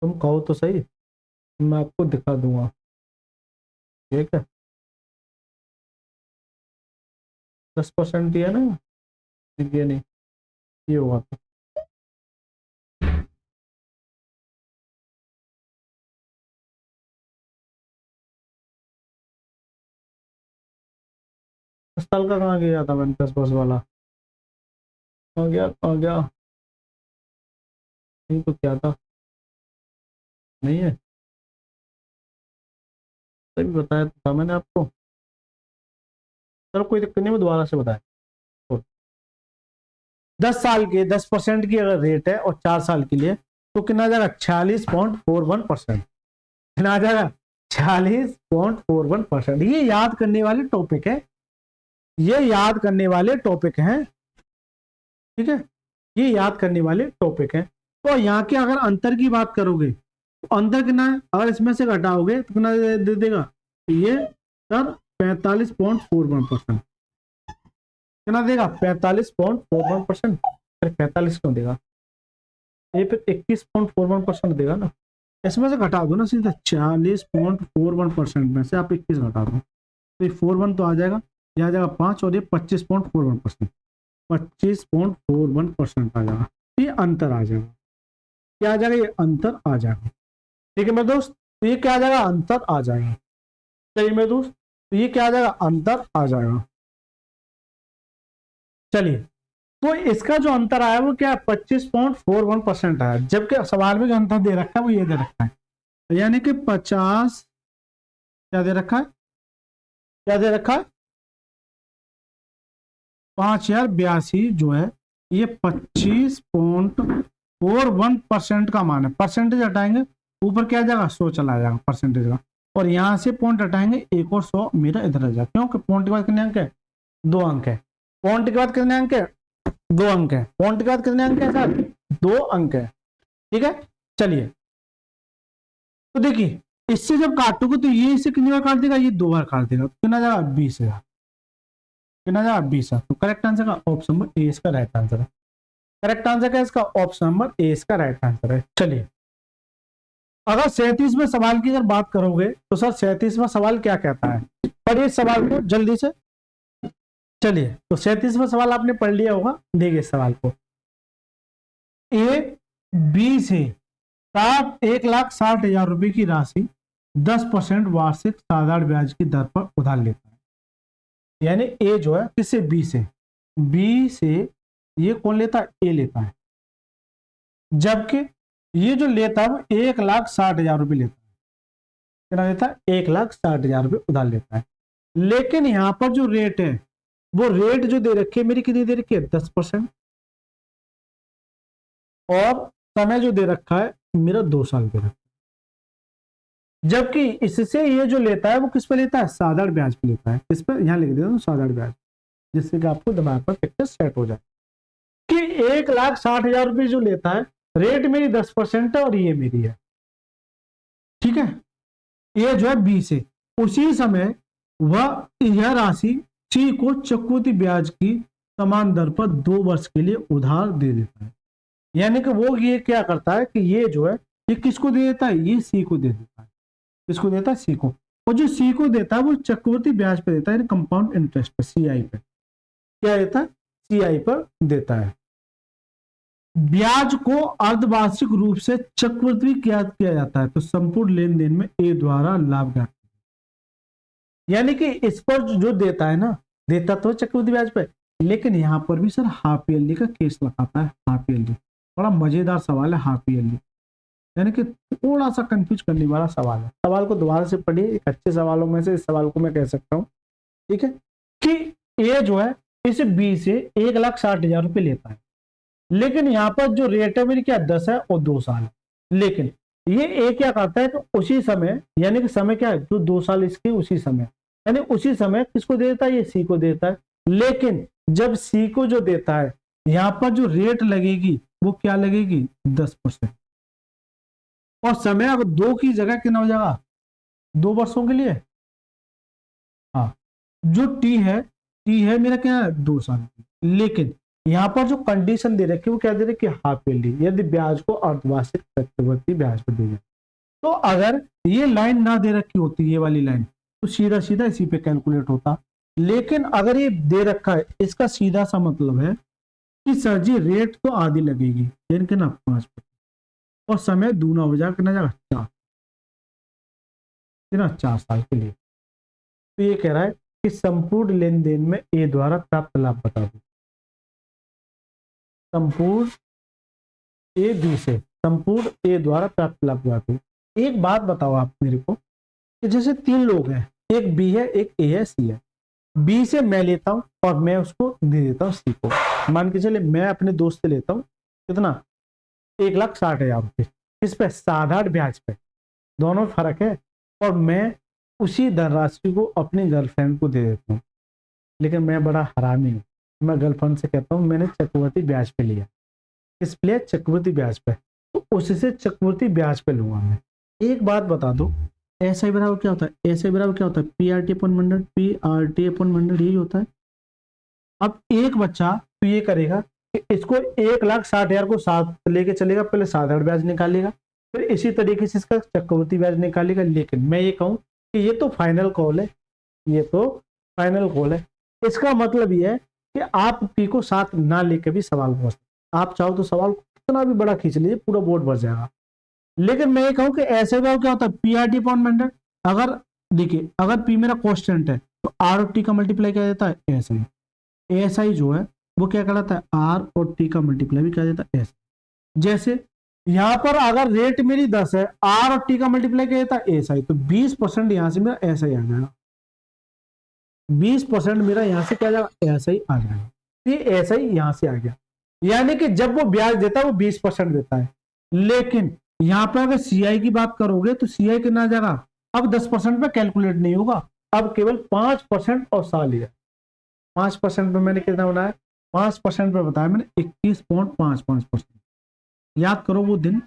तुम कहो तो सही, मैं आपको दिखा दूंगा। ठीक है, 10% दिया ना, ये नहीं, ये होगा तो 10 साल का कहाँ गया था मैंने, 10 वर्ष वाला कहाँ गया, कहाँ गया, नहीं तो क्या था, नहीं है, तभी बताया तो था मैंने आपको। चलो कोई दिक्कत नहीं, मैं दोबारा से बताया। 10 साल के 10% की अगर रेट है और 4 साल के लिए, तो कितना आ जाएगा, 46.41%। कितना आ जाएगा, 46.41%। ये याद करने वाले टॉपिक है, ये याद करने वाले टॉपिक हैं। ठीक है, ये याद करने वाले टॉपिक हैं। तो यहाँ के अगर अंतर की बात करोगे तो अंतर कितना है, अगर इसमें से घटाओगे तो कितना दे देगा, ये सर 45.41%। कितना देगा, 45.41%। फिर 45 क्यों देगा, ये फिर 21.41% देगा ना। इसमें से घटा दो ना सीधा, 40.41% में से आप 21 घटा दो तो ये 41 तो आ जाएगा, ये आ जाएगा 5 और ये 25.41%, 25.41% आ जाएगा। ये अंतर आ जाएगा, क्या आ जाएगा, ये अंतर आ जाएगा। ठीक है मेरे दोस्त, तो ये क्या आ जाएगा, अंतर आ जाएगा। चलिए मेरे दोस्त, तो ये क्या आ जाएगा, अंतर आ जाएगा। चलिए, तो इसका जो अंतर आया वो क्या, 25.41% आया, जबकि सवाल में जो अंतर दे रखा है वो ये दे रखा है, यानी कि 50 क्या दे रखा है, क्या दे रखा है, 5082 जो है ये 25.41% का मान है। परसेंटेज हटाएंगे ऊपर क्या जाएगा, 100 चला जाएगा परसेंटेज का, और यहां से पॉइंट हटाएंगे एक और 100 मेरा इधर आ जाएगा, क्योंकि पॉइंट के बाद कितने अंक है, 2 अंक है। पॉइंट के बाद कितने अंक है, 2 अंक है। पॉइंट के बाद कितने अंक है सर, 2 अंक है। ठीक है, चलिए, तो देखिए इससे जब काटोगे तो ये इसे कितनी बार काट देगा, ये 2 बार काट देगा, तो कितना जाएगा, 20,000। कितना जाएगा, 20,000। तो करेक्ट आंसर का ऑप्शन नंबर ए इसका राइट आंसर है। करेक्ट आंसर क्या है इसका? ऑप्शन नंबर ए इसका राइट आंसर है। चलिए, अगर 37वें सवाल की अगर बात करोगे तो सर 37वां सवाल क्या कहता है, पढ़िए सवाल को जल्दी से। चलिए, तो 37वां सवाल आपने पढ़ लिया होगा, देखिए सवाल को। ए बी से 1,60,000 रुपए की राशि 10% वार्षिक साधारण ब्याज की दर पर उधार लेता है। यानी ए जो है किससे? बी से ये कौन लेता है? ए लेता है, जबकि ये जो लेता है वो 1,60,000 रुपए लेता है। कितना लेता है? 1,60,000 रुपए उधार लेता है। लेकिन यहां पर जो रेट है, वो रेट जो दे रखी है मेरी, कितनी दे रखी है? 10%। और समय जो दे रखा है मेरा 2 साल दे रखा है। जबकि इससे ये जो लेता है वो किस पे लेता है? साधारण ब्याज पे लेता है। किस पे? यहां लिख देता हूं साधारण ब्याज, जिससे कि आपको दिमाग पर पिक्चर सेट हो जाए कि 1,60,000 रुपए जो लेता है, रेट मेरी 10% है और ये मेरी है, ठीक है। ये जो है बी से, उसी समय वह यह राशि सी को चक्रवृद्धि ब्याज की समान दर पर 2 वर्ष के लिए उधार दे देता है। यानी कि वो ये क्या करता है कि ये जो है ये किसको दे देता है? ये सी को दे देता है। किसको देता है? सी को। और जो सी को देता है वो चक्रवृद्धि ब्याज पे देता है, कंपाउंड इंटरेस्ट पे, सीआई पे। क्या देता है? सीआई पर देता है। ब्याज को अर्धवार्षिक रूप से चक्रवृद्धि किया जाता है, तो संपूर्ण लेन देन में ए द्वारा लाभदायक। यानी कि इस पर जो देता है ना, देता तो चक्रवृद्धि ब्याज पे, लेकिन यहां पर भी सर हाफ ईयरली का केस लगाता है। हाफ ईयरली बड़ा मजेदार सवाल है, हाफ ईयरली। यानी कि थोड़ा सा कंफ्यूज करने वाला सवाल है। सवाल को दोबारा से पढ़िए, एक अच्छे सवालों में से इस सवाल को मैं कह सकता हूं, ठीक है, कि ए जो है इस बी से 1,60,000 रुपए लेता है, लेकिन यहां पर जो रेट है मेरी क्या? 10 है और 2 साल है। लेकिन ये ए क्या करता है कि उसी समय, यानी कि समय क्या है? जो 2 साल इसके उसी समय, यानी उसी समय किसको दे देता है? ये सी को देता है। लेकिन जब सी को जो देता है, यहां पर जो रेट लगेगी वो क्या लगेगी? 10%। और समय अब 2 की जगह कितना हो जाएगा? 2 वर्षों के लिए। हाँ, जो टी है मेरा क्या है? 2 साल। लेकिन यहां पर जो कंडीशन दे रखी है वो क्या दे रखी है? हाफ ईयरली, यदि ब्याज को अर्धवार्षिक चक्रवृद्धि ब्याज पर दे जाए। तो अगर ये लाइन ना दे रखी होती, ये वाली लाइन, तो सीधा सीधा इसी पे कैलकुलेट होता। लेकिन अगर ये दे रखा है, इसका सीधा सा मतलब है कि सर जी रेट तो आधी लगेगी, यानी कि ना 5%, और समय दूना हो जाएगा, कितना जाएगा? 4 साल के लिए। तो ये कह रहा है कि संपूर्ण लेन देन में ए द्वारा प्राप्त लाभ बता दो। संपूर्ण ए बी से, संपूर्ण ए द्वारा प्राप्त लाभ बता दो। एक बात बताओ आप मेरे को कि जैसे 3 लोग हैं, एक बी है, एक ए है, सी है। बी से मैं लेता हूं और मैं उसको दे देता हूं सी को। मान के चले मैं अपने दोस्त से लेता हूं कितना? 1,60,000 रुपये। किस पे? साधारण ब्याज पे। दोनों में फर्क है। और मैं उसी धनराशि को अपनी गर्लफ्रेंड को दे देता हूँ। लेकिन मैं बड़ा हरामी हूँ, मैं गर्लफ्रेंड से कहता हूँ मैंने चक्रवृद्धि ब्याज पे लिया। किस पे लिया? चक्रवृद्धि ब्याज पे। तो उससे चक्रवृद्धि ब्याज पे लूंगा मैं। एक बात बता दो, ऐसा ही बराबर क्या होता है? ऐसा ही बराबर क्या होता है? PRT/100, PRT/100 यही होता है। अब एक बच्चा तो ये करेगा कि इसको 1,60,000 को साथ लेके चलेगा, पहले साधारण ब्याज निकालेगा, फिर इसी तरीके से इसका चक्रवृद्धि ब्याज निकालेगा। लेकिन मैं ये कहूं कि ये तो फाइनल कॉल है, ये तो फाइनल कॉल है। इसका मतलब ये है कि आप पी को साथ ना लेके भी सवाल पूछ सकते। आप चाहो तो सवाल कितना भी बड़ा खींच लीजिए, पूरा बोर्ड भर जाएगा। लेकिन मैं ये कहूं कि ऐसे में क्या होता है? PRT/100, अगर देखिए अगर पी मेरा कांस्टेंट है तो आर और टी का मल्टीप्लाई क्या देता है? ऐसा ही। ऐसा ही जो है वो क्या कहलाता है? आर और टी का मल्टीप्लाई भी क्या देता है? ऐसा। जैसे यहां पर अगर रेट मेरी 10 है, आर और टी का मल्टीप्लाई क्या देता है? ऐसा ही। तो 20% यहां से मेरा ऐसा ही आ जाएगा। 20% मेरा यहां से क्या जाएगा? ऐसा ही आ जाएगा। ये ऐसा ही यहां से आ गया। यानी कि जब वो ब्याज देता है वो 20% देता है। लेकिन यहां पर अगर सीआई की बात करोगे तो सीआई कितना आ जाएगा? अब 10% पे कैलकुलेट नहीं होगा, अब केवल 5% और साल लिया। 5% पे मैंने कितना बनाया? 5% पे बताया मैंने 21.55%। याद करो वो दिन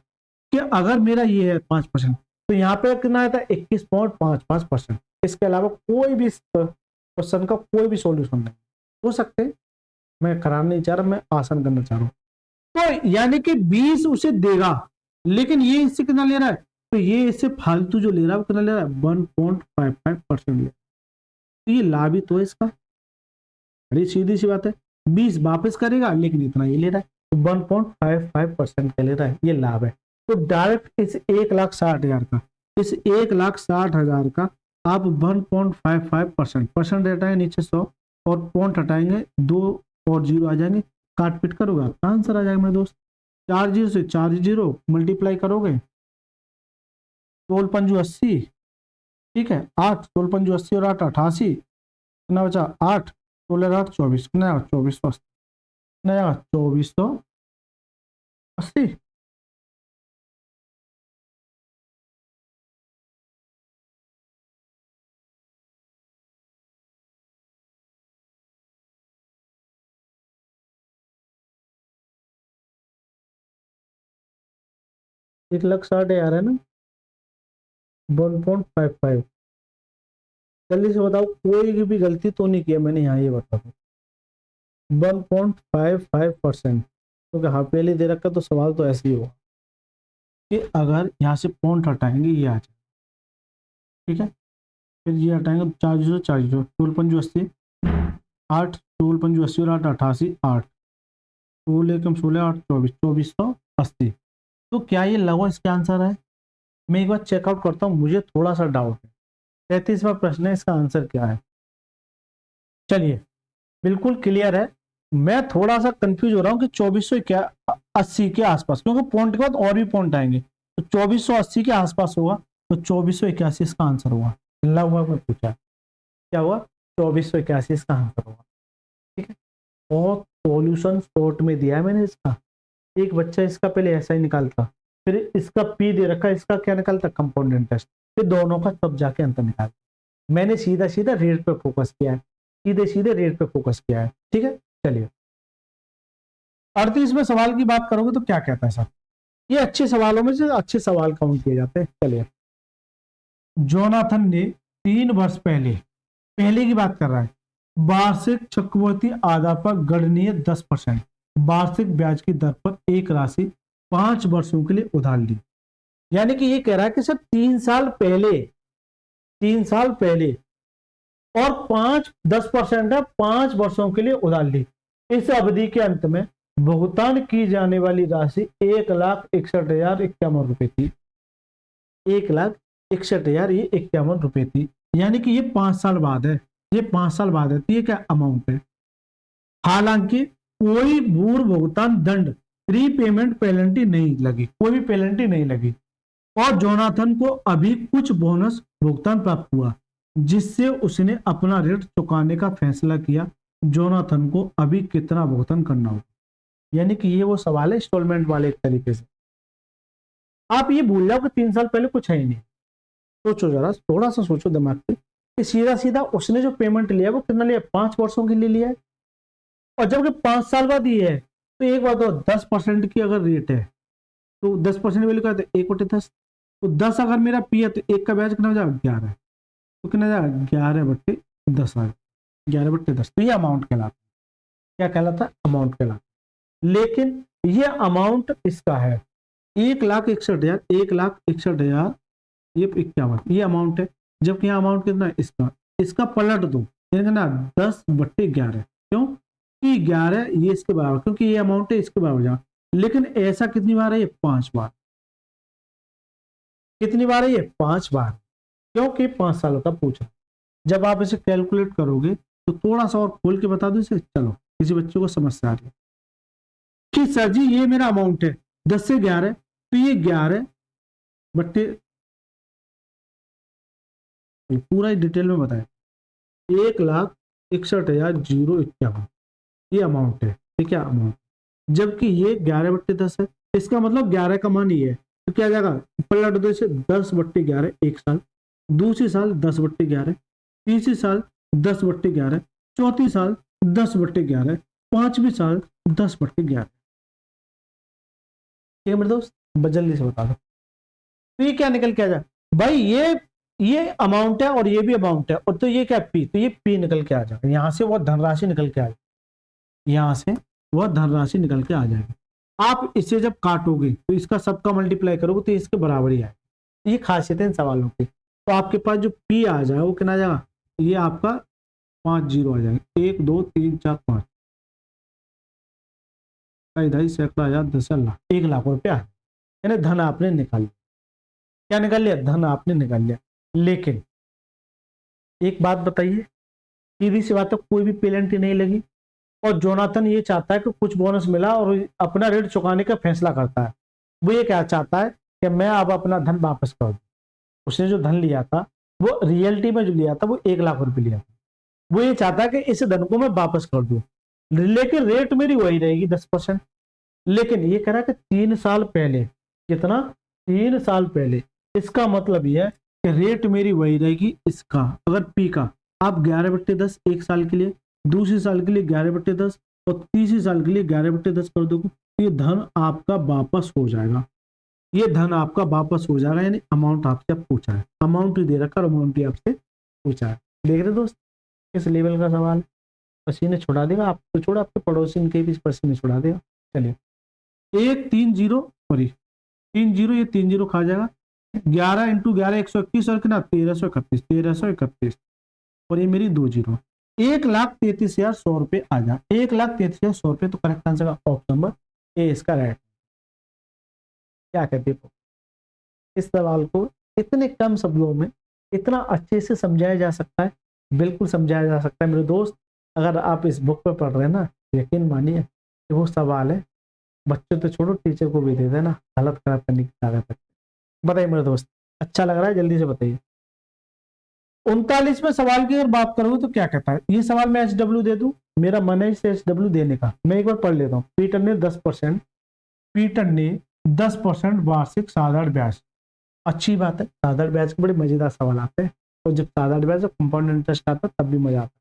कि अगर मेरा ये है 5%, तो यहाँ पे कितना आता है? 21.55%। इसके अलावा कोई भी क्वेश्चन का कोई भी सॉल्यूशन नहीं हो सकते। मैं कराना नहीं चाह रहा, मैं आसान करना चाह रहा हूँ। तो यानी कि 20 उसे देगा, लेकिन ये इससे कितना ले रहा है, तो ये इससे फालतू जो ले रहा है वो कितना ले रहा है, 1.55% ले। तो ये लाभ ही तो है इसका, बड़ी सीधी सी बात है। 20 वापस करेगा लेकिन इतना ये ले रहा है, तो 1.55% का ले रहा है, ये लाभ है। तो डायरेक्ट इस 1,60,000 का, इस 1,60,000 का आप 1.55% परसेंट हटाएंगे नीचे 100 और पॉइंट हटाएंगे 2 और 0 आ जाएंगे, काट पीट करोगे आपका आंसर आ जाएगा मेरे दोस्त। 4 0 से 4 0 मल्टीप्लाई करोगे, 16 पंजू 80, ठीक है, 8 16 पंजू 80 और 8 88, कितना बचा 8 16 8 24, कितना 2480, कितना 2480। एक लाख 60,000 है ना, 1.55। जल्दी से बताओ, कोई भी गलती तो नहीं किया मैंने यहाँ, ये बता दो। 1.55%, क्योंकि हाफ ईयरली दे रखा, तो सवाल तो ऐसे ही होगा कि अगर यहाँ से पॉइंट हटाएंगे ये आ जाए, ठीक है, फिर ये हटाएंगे 4 0 4 0, 16 पंजू 80, 8 16 पंजू 80 और 8 88, 8 16 एकम 16 8 24 2480। तो क्या ये लगभग इसका आंसर है? मैं एक बार चेकआउट करता हूँ, मुझे थोड़ा सा डाउट है। 33वां प्रश्न है, इसका आंसर क्या है? चलिए, बिल्कुल क्लियर है। मैं थोड़ा सा कंफ्यूज हो रहा हूँ कि 2480 के आसपास, क्योंकि पॉइंट के बाद और भी पॉइंट आएंगे, तो 2480 के आसपास होगा, तो 2481 इसका आंसर होगा। लगभग में पूछा क्या हुआ, 2481 इसका आंसर होगा, ठीक है। और सॉल्यूशन शॉर्ट में दिया है मैंने इसका, एक बच्चा इसका पहले ऐसा ही निकालता, फिर इसका पी दे रखा, इसका क्या निकालता, कंपाउंड इंटरेस्ट, फिर दोनों का तब जाके अंतर निकालता। मैंने सीधा सीधा रेट पे फोकस किया है, सीधे सीधे रेट पे फोकस किया है, ठीक है। चलिए, 38वें सवाल की बात करोगे तो क्या कहता है सर, ये अच्छे सवालों में से अच्छे सवाल काउंट किए जाते हैं। चलिए, जोनाथन ने 3 वर्ष पहले, पहले की बात कर रहा है, वार्षिक चक्रवृद्धि आधार पर गणनीय 10% वार्षिक ब्याज की दर पर एक राशि 5 वर्षों के लिए उधार ली। यानी कि ये कह रहा है कि सर 3 साल पहले, 3 साल पहले और 10% है, 5 वर्षों के लिए उधार ली। इस अवधि के अंत में भुगतान की जाने वाली राशि 1,61,051 रुपए थी। 1,61,051 ये 51 रुपए थी। यानी कि ये 5 साल बाद है, ये 5 साल बाद है, तो ये क्या अमाउंट है। हालांकि कोई पूर्व भुगतान दंड, प्रीपेमेंट पेनल्टी नहीं लगी, कोई भी पेनल्टी नहीं लगी, और जोनाथन को अभी कुछ बोनस भुगतान प्राप्त हुआ, जिससे उसने अपना ऋण चुकाने का फैसला किया। जोनाथन को अभी कितना भुगतान करना होगा। यानी कि ये वो सवाल है इंस्टॉलमेंट वाले, एक तरीके से आप ये भूल जाओ कि 3 साल पहले कुछ है ही नहीं। सोचो जरा, थोड़ा सा सोचो दिमाग से कि सीधा सीधा उसने जो पेमेंट लिया वो कितना लिया, 5 वर्षों के लिए लिया है, और जबकि 5 साल बाद ये है, तो एक बात हो, 10% की अगर रेट है तो 10% वैल्यू क्या है, 1/10, तो 10 अगर मेरा पी है तो 1 का ब्याज कितना हो जाएगा, 11, तो कितना जाएगा 11/10 आ, 11/10, तो ये अमाउंट कहलाता है। क्या कहलाता है, अमाउंट कहलाता है। लेकिन ये अमाउंट इसका है 1,61,000, 1,61,000 ये 51, ये अमाउंट है, जबकि यहाँ अमाउंट कितना है इसका, इसका पलट दो, ना 10/11, क्यों कि 11 ये इसके बराबर, क्योंकि ये अमाउंट है इसके बराबर जाए। लेकिन ऐसा कितनी बार है, ये 5 बार। कितनी बार है ये, 5 बार, क्योंकि 5 सालों का पूछा। जब आप इसे कैलकुलेट करोगे तो थोड़ा सा और खोल के बता दो इसे, चलो किसी बच्चे को समस्या आ रही है कि सर जी ये मेरा अमाउंट है 10 से 11, तो ये 11 बट्टे, पूरा डिटेल में बताएं, 1,61,051 ये अमाउंट है, ये क्या अमाउंट, जबकि ये 11/10 है। इसका मतलब 11 का मान ये है, तो क्या जाएगा, पलट दो इसे, 10/11 एक साल, दूसरी साल 10/11, तीसरी साल 10/11, चौथी साल 10/11, पांचवी साल 10/11। ठीक है मेरे दोस्त, जल्दी से बता दो, तो ये क्या निकल के आ जाए भाई, ये अमाउंट है और ये भी अमाउंट है, और तो ये क्या पी, तो ये पी निकल के आ जाएगा, यहां से वो धनराशि निकल के आ जाएगी, यहां से वह धनराशि निकल के आ जाएगी। आप इसे जब काटोगे तो इसका सबका मल्टीप्लाई करोगे तो इसके बराबर ही आएगा। ये खासियत है इन सवालों की। तो आपके पास जो पी आ जाएगा वो कितना आ जाएगा, ये आपका 5 जीरो आ जाएगा, 1 2 3 4 5, 2.5 सैकड़ा, 1000, 10,000, लाख, 1 लाख रुपया, यानी धन आपने निकाल लिया। क्या निकाल लिया, धन आपने निकाल लिया। लेकिन एक बात बताइए, सीधी सी बात है, कोई भी पेनल्टी नहीं लगी और जोनाथन ये चाहता है कि कुछ बोनस मिला और अपना ऋण चुकाने का फैसला करता है। वो ये क्या चाहता है कि मैं अब अपना धन वापस कर दूं। उसने जो धन लिया था वो रियलिटी में जो लिया था वो 1 लाख रुपए लिया था। वो ये चाहता है कि इस धन को मैं वापस कर दूं, लेकिन रेट मेरी वही रहेगी 10%। लेकिन ये कह रहा है कि 3 साल पहले, कितना, 3 साल पहले, इसका मतलब यह है कि रेट मेरी वही रहेगी। इसका अगर पी का आप 11/10 1 साल के लिए, दूसरे साल के लिए 11/10 और तीसरे साल के लिए 11/10 कर दोगे तो ये धन आपका वापस हो जाएगा। ये धन आपका वापस हो जाएगा, यानी अमाउंट आपसे पूछा है, अमाउंट ही दे रखा, अमाउंट ही आपसे पूछा है। देख रहे दोस्त, किस लेवल का सवाल है। पसीने छुड़ा देगा, आप तो छोड़ा, आपके पड़ोसी के भी पसीने छुड़ा देगा। चलिए, 1 3 0 सॉरी 3 0, ये 3 0 खा जाएगा। 11 × 11 121 और कितना 1331, 1331 और ये मेरी 2 जीरो, 1,33,100 रुपये आ जाए। 1,33,100 रुपये, तो करेक्ट आंसर का ऑप्शन नंबर ए इसका राइट। क्या कहते हो, इस सवाल को इतने कम शब्दों में इतना अच्छे से समझाया जा सकता है, बिल्कुल समझाया जा सकता है मेरे दोस्त। अगर आप इस बुक पे पढ़ रहे हैं ना, यकीन मानिए कि वो सवाल है, बच्चों तो छोड़ो, टीचर को भी दे देना हालत खराब करने की ताकत है। बताइए मेरे दोस्त, अच्छा लग रहा है, जल्दी से बताइए। 39वें सवाल की अगर बात करोगे तो क्या कहता है, ये सवाल मैं HW दे दूं, मेरा मन है इसे HW देने का। मैं एक बार पढ़ लेता हूँ। पीटर ने 10% वार्षिक साधारण ब्याज, अच्छी बात है, साधारण ब्याज के बड़े मजेदार सवाल आते हैं, और जब साधारण ब्याज और कंपाउंड इंटरेस्ट आता है तब भी मजा आता है।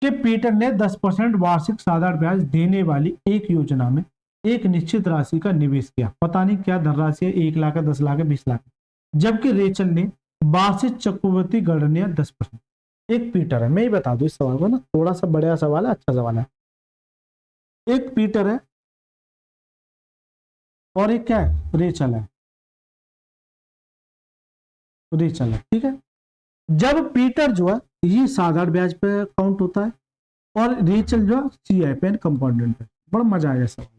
कि पीटर ने 10% वार्षिक साधारण ब्याज देने वाली एक योजना में एक निश्चित राशि का निवेश किया। पता नहीं क्या धनराशि है, 1 लाख है, 10 लाख है, 20 लाख है। जबकि रेचल ने वार्षिक चक्रवृद्धि गणनीय 10%। एक पीटर है, मैं ही बता दूं इस सवाल को ना, थोड़ा सा बड़ा सवाल है, अच्छा सवाल है। एक पीटर है और एक क्या है, रेचल है, रेचल है, ठीक है। जब पीटर जो है ये साधारण ब्याज पे काउंट होता है और रेचल जो है CI कंपाउंड इंटरेस्ट। बड़ा मजा आएगा सवाल।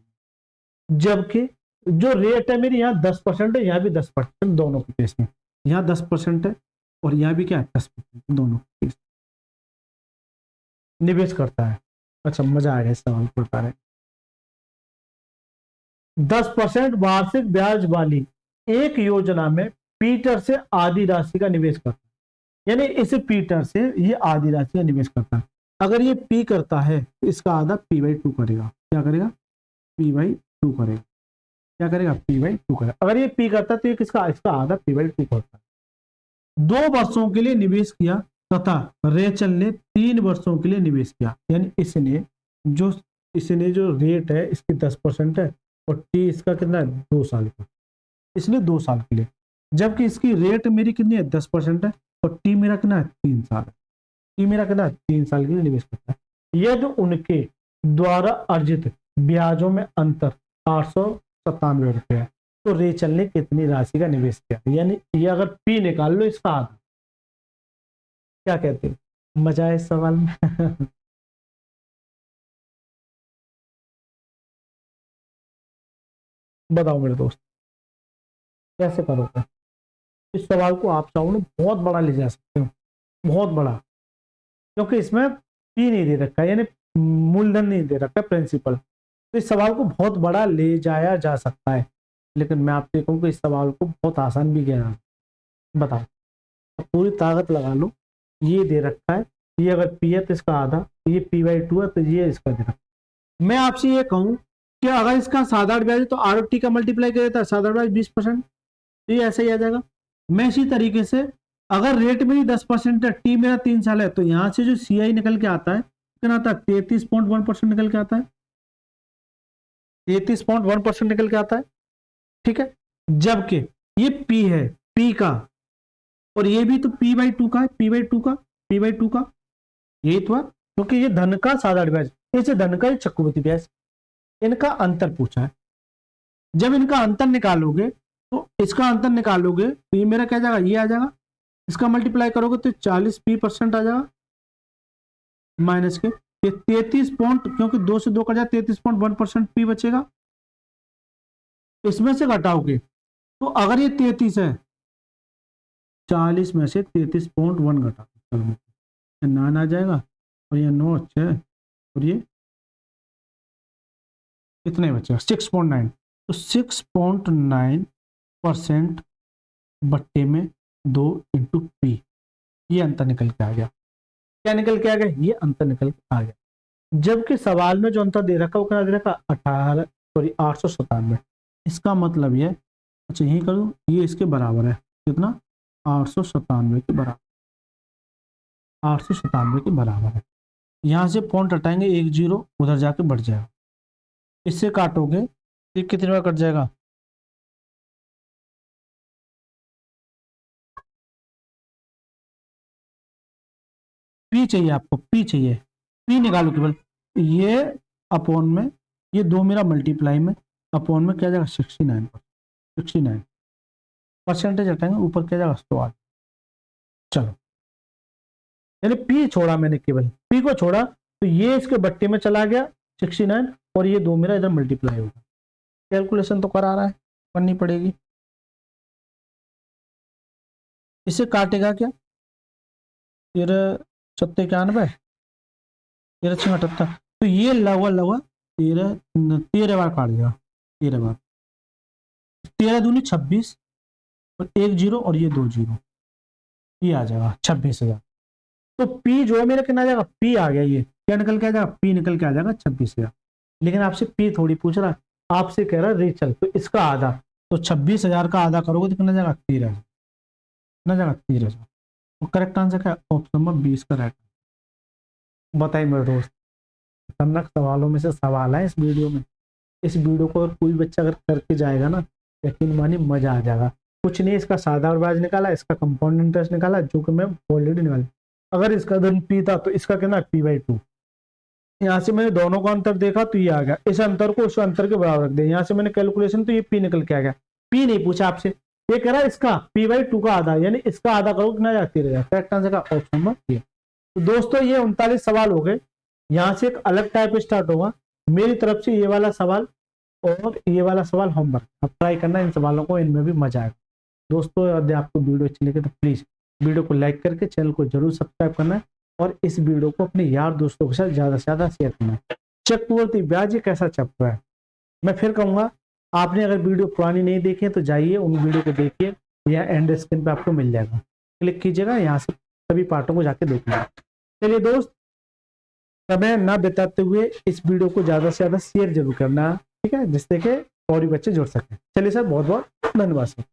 जबकि जो रेट है मेरी यहाँ 10% है, यहाँ भी 10%, दोनों के केस में यहाँ 10% है और यहाँ भी क्या है 10%, दोनों के केस निवेश करता है। अच्छा, मजा आएगा इस सवाल को बता रहे। 10% वार्षिक ब्याज वाली एक योजना में पीटर से आधी राशि का निवेश करता है, यानी इस पीटर से ये आधी राशि का निवेश करता है। अगर ये पी करता है तो इसका आधा P/2 करेगा। क्या करेगा, P/2 करेगा। क्या करेगा, P/2 करेगा। अगर ये पी करता है तो ये किसका, इसका आधा P/2 करता है। 2 वर्षों के लिए निवेश किया तथा रेचल ने 3 वर्षों के लिए निवेश किया, यानी इसने जो रेट है इसकी 10% है और टी इसका कितना है 2 साल का, इसलिए 2 साल के लिए। जबकि इसकी रेट मेरी कितनी है 10% है और टी मेरा कितना है 3 साल है। टी मेरा कितना है 3 साल के लिए निवेश करता है। यदि उनके द्वारा अर्जित ब्याजों में अंतर 897 रुपये है तो रेचल ने कितनी राशि का निवेश किया, यानी ये अगर पी निकाल लो इसका आधा। क्या कहते हो, मजा है इस सवाल में। बताओ मेरे दोस्त, कैसे करोगे इस सवाल को। आप चाहो ना बहुत बड़ा ले जा सकते हो, बहुत बड़ा, क्योंकि इसमें पी नहीं दे रखा है, यानी मूलधन नहीं दे रखा प्रिंसिपल, तो इस सवाल को बहुत बड़ा ले जाया जा सकता है। लेकिन मैं आपसे कहूँ कि इस सवाल को बहुत आसान भी किया जा सकता है। बताओ, पूरी ताकत लगा लो, ये दे रखा है, ये अगर पी है तो इसका आधा, ये P/2 है तो ये इसका दे रखा। मैं आपसे ये कहूँ कि अगर इसका साधारण ब्याज है तो ROT का मल्टीप्लाई कर देता है, साधारण ब्याज 20%, तो ये ऐसा ही आ जाएगा। मैं इसी तरीके से अगर रेट मेरी 10% है, टी मेरा 3 साल है, तो यहां से जो CI निकल के आता है कितना आता है 33.1% निकल के आता है, 33.1% निकल के आता है, ठीक है। जबकि ये पी है, पी का, और ये भी तो P/2 का है, P/2 का यही तो है, क्योंकि ये धन का साधारण ब्याज, इसे धन का चक्रवृद्धि ब्याज, इनका अंतर पूछा है। जब इनका अंतर निकालोगे तो इसका अंतर निकालोगे तो ये मेरा क्या जाएगा, ये आ जाएगा, इसका मल्टीप्लाई करोगे तो 40p% आ जाएगा माइनस के, ये 33 पॉइंट, क्योंकि 2 से 2 कट जाए 33.1% पी बचेगा। इसमें से घटाओगे तो अगर ये 33 है, 40 में से 33.1 घटा, 9 आ जाएगा और ये 9 6 और ये कितने बचेगा 6.9, तो 6.9% बट्टे में 2 इंटू पी, ये अंतर निकल के आ गया। क्या निकल के आ गया, ये अंतर निकल के आ गया। जबकि सवाल में जो अंतर दे रखा वो क्या दे रखा 897। इसका मतलब ये, अच्छा यही करूँ, ये इसके बराबर है कितना 897 के बराबर, 897 के बराबर है। यहाँ से पॉइंट हटाएंगे, 1 0 उधर जाके बढ़ जाएगा, इससे काटोगे ये कितने बार कट जाएगा, पी चाहिए आपको, पी चाहिए, पी निकालो केवल, ये अपॉन में ये 2 मेरा मल्टीप्लाई में अपॉन में क्या जाएगा 69 परसेंटेज हटाएंगे, ऊपर क्या जाएगा 108। चलो यानी पी छोड़ा मैंने, केवल पी को छोड़ा तो ये इसके बट्टे में चला गया 69 और ये 2 मेरा इधर मल्टीप्लाई होगा। कैलकुलेशन तो करा रहा है, करनी पड़ेगी। इसे काटेगा क्या, 13 सत्ते 91 13 6 78, तो ये लगभग 13 बार काट देगा, 13 बार, 13 दूनी 26 और 1 0 और ये 2 0, ये आ जाएगा 26,000। तो पी जो है मेरा कितना आ जाएगा, पी आ गया, ये क्या निकल के आ जाएगा, पी निकल के आ जाएगा 26,000। लेकिन आपसे पी थोड़ी पूछ रहा, आपसे कह रहा रेचल, तो इसका आधा, तो 26,000 का आधा करोगे तो कितना जाएगा 13,000, कितना जाएगा 13,000। तो करेक्ट आंसर क्या, ऑप्शन नंबर 20 करेक्ट। बताइए मेरे दोस्त, खतरनाक सवालों में से सवाल है इस वीडियो में। इस वीडियो को अगर कोई बच्चा अगर करके जाएगा ना, यकीन मानिए मजा आ जाएगा। कुछ नहीं, इसका सादा और ब्याज निकाला, इसका कंपाउंड इंटरेस्ट निकाला, जो कि मैं ऑलरेडी निकाला। अगर इसका धन पी था तो इसका कितना p/2। यहाँ से मैंने दोनों का अंतर देखा तो ये आ गया, इस अंतर को उस अंतर के बराबर रख दिया। यहाँ से मैंने कैलकुलेशन तो ये p निकल के आ गया। p नहीं पूछा आपसे, ये कह रहा है इसका p/2 का आधा, यानी इसका आधा करो कितना जाती रहेगा। करेक्ट आंसर का ऑप्शन नंबर ये। तो दोस्तों ये 39 सवाल हो गए। यहाँ से एक अलग टाइप स्टार्ट होगा मेरी तरफ से, ये वाला सवाल और ये वाला सवाल होमवर्क, अब ट्राई करना इन सवालों को, इनमें भी मजा आएगा। दोस्तों यदि आपको वीडियो अच्छी लगे तो प्लीज वीडियो को लाइक करके चैनल को जरूर सब्सक्राइब करना है और इस वीडियो को अपने यार दोस्तों के साथ ज्यादा से ज्यादा शेयर करना है। चक्रवर्ती ब्याज ये कैसा चैप्टर है, मैं फिर कहूंगा, आपने अगर वीडियो पुरानी नहीं देखी है तो जाइए उन वीडियो को देखिए, या एंड स्क्रीन पे आपको मिल जाएगा, क्लिक कीजिएगा, यहाँ से सभी पार्टों को जाके देख लीजिए। चलिए दोस्त, समय ना बिताते हुए इस वीडियो को ज्यादा से ज्यादा शेयर जरूर करना, ठीक है, जिससे कि और भी बच्चे जुड़ सकें। चलिए सर, बहुत बहुत धन्यवाद सर।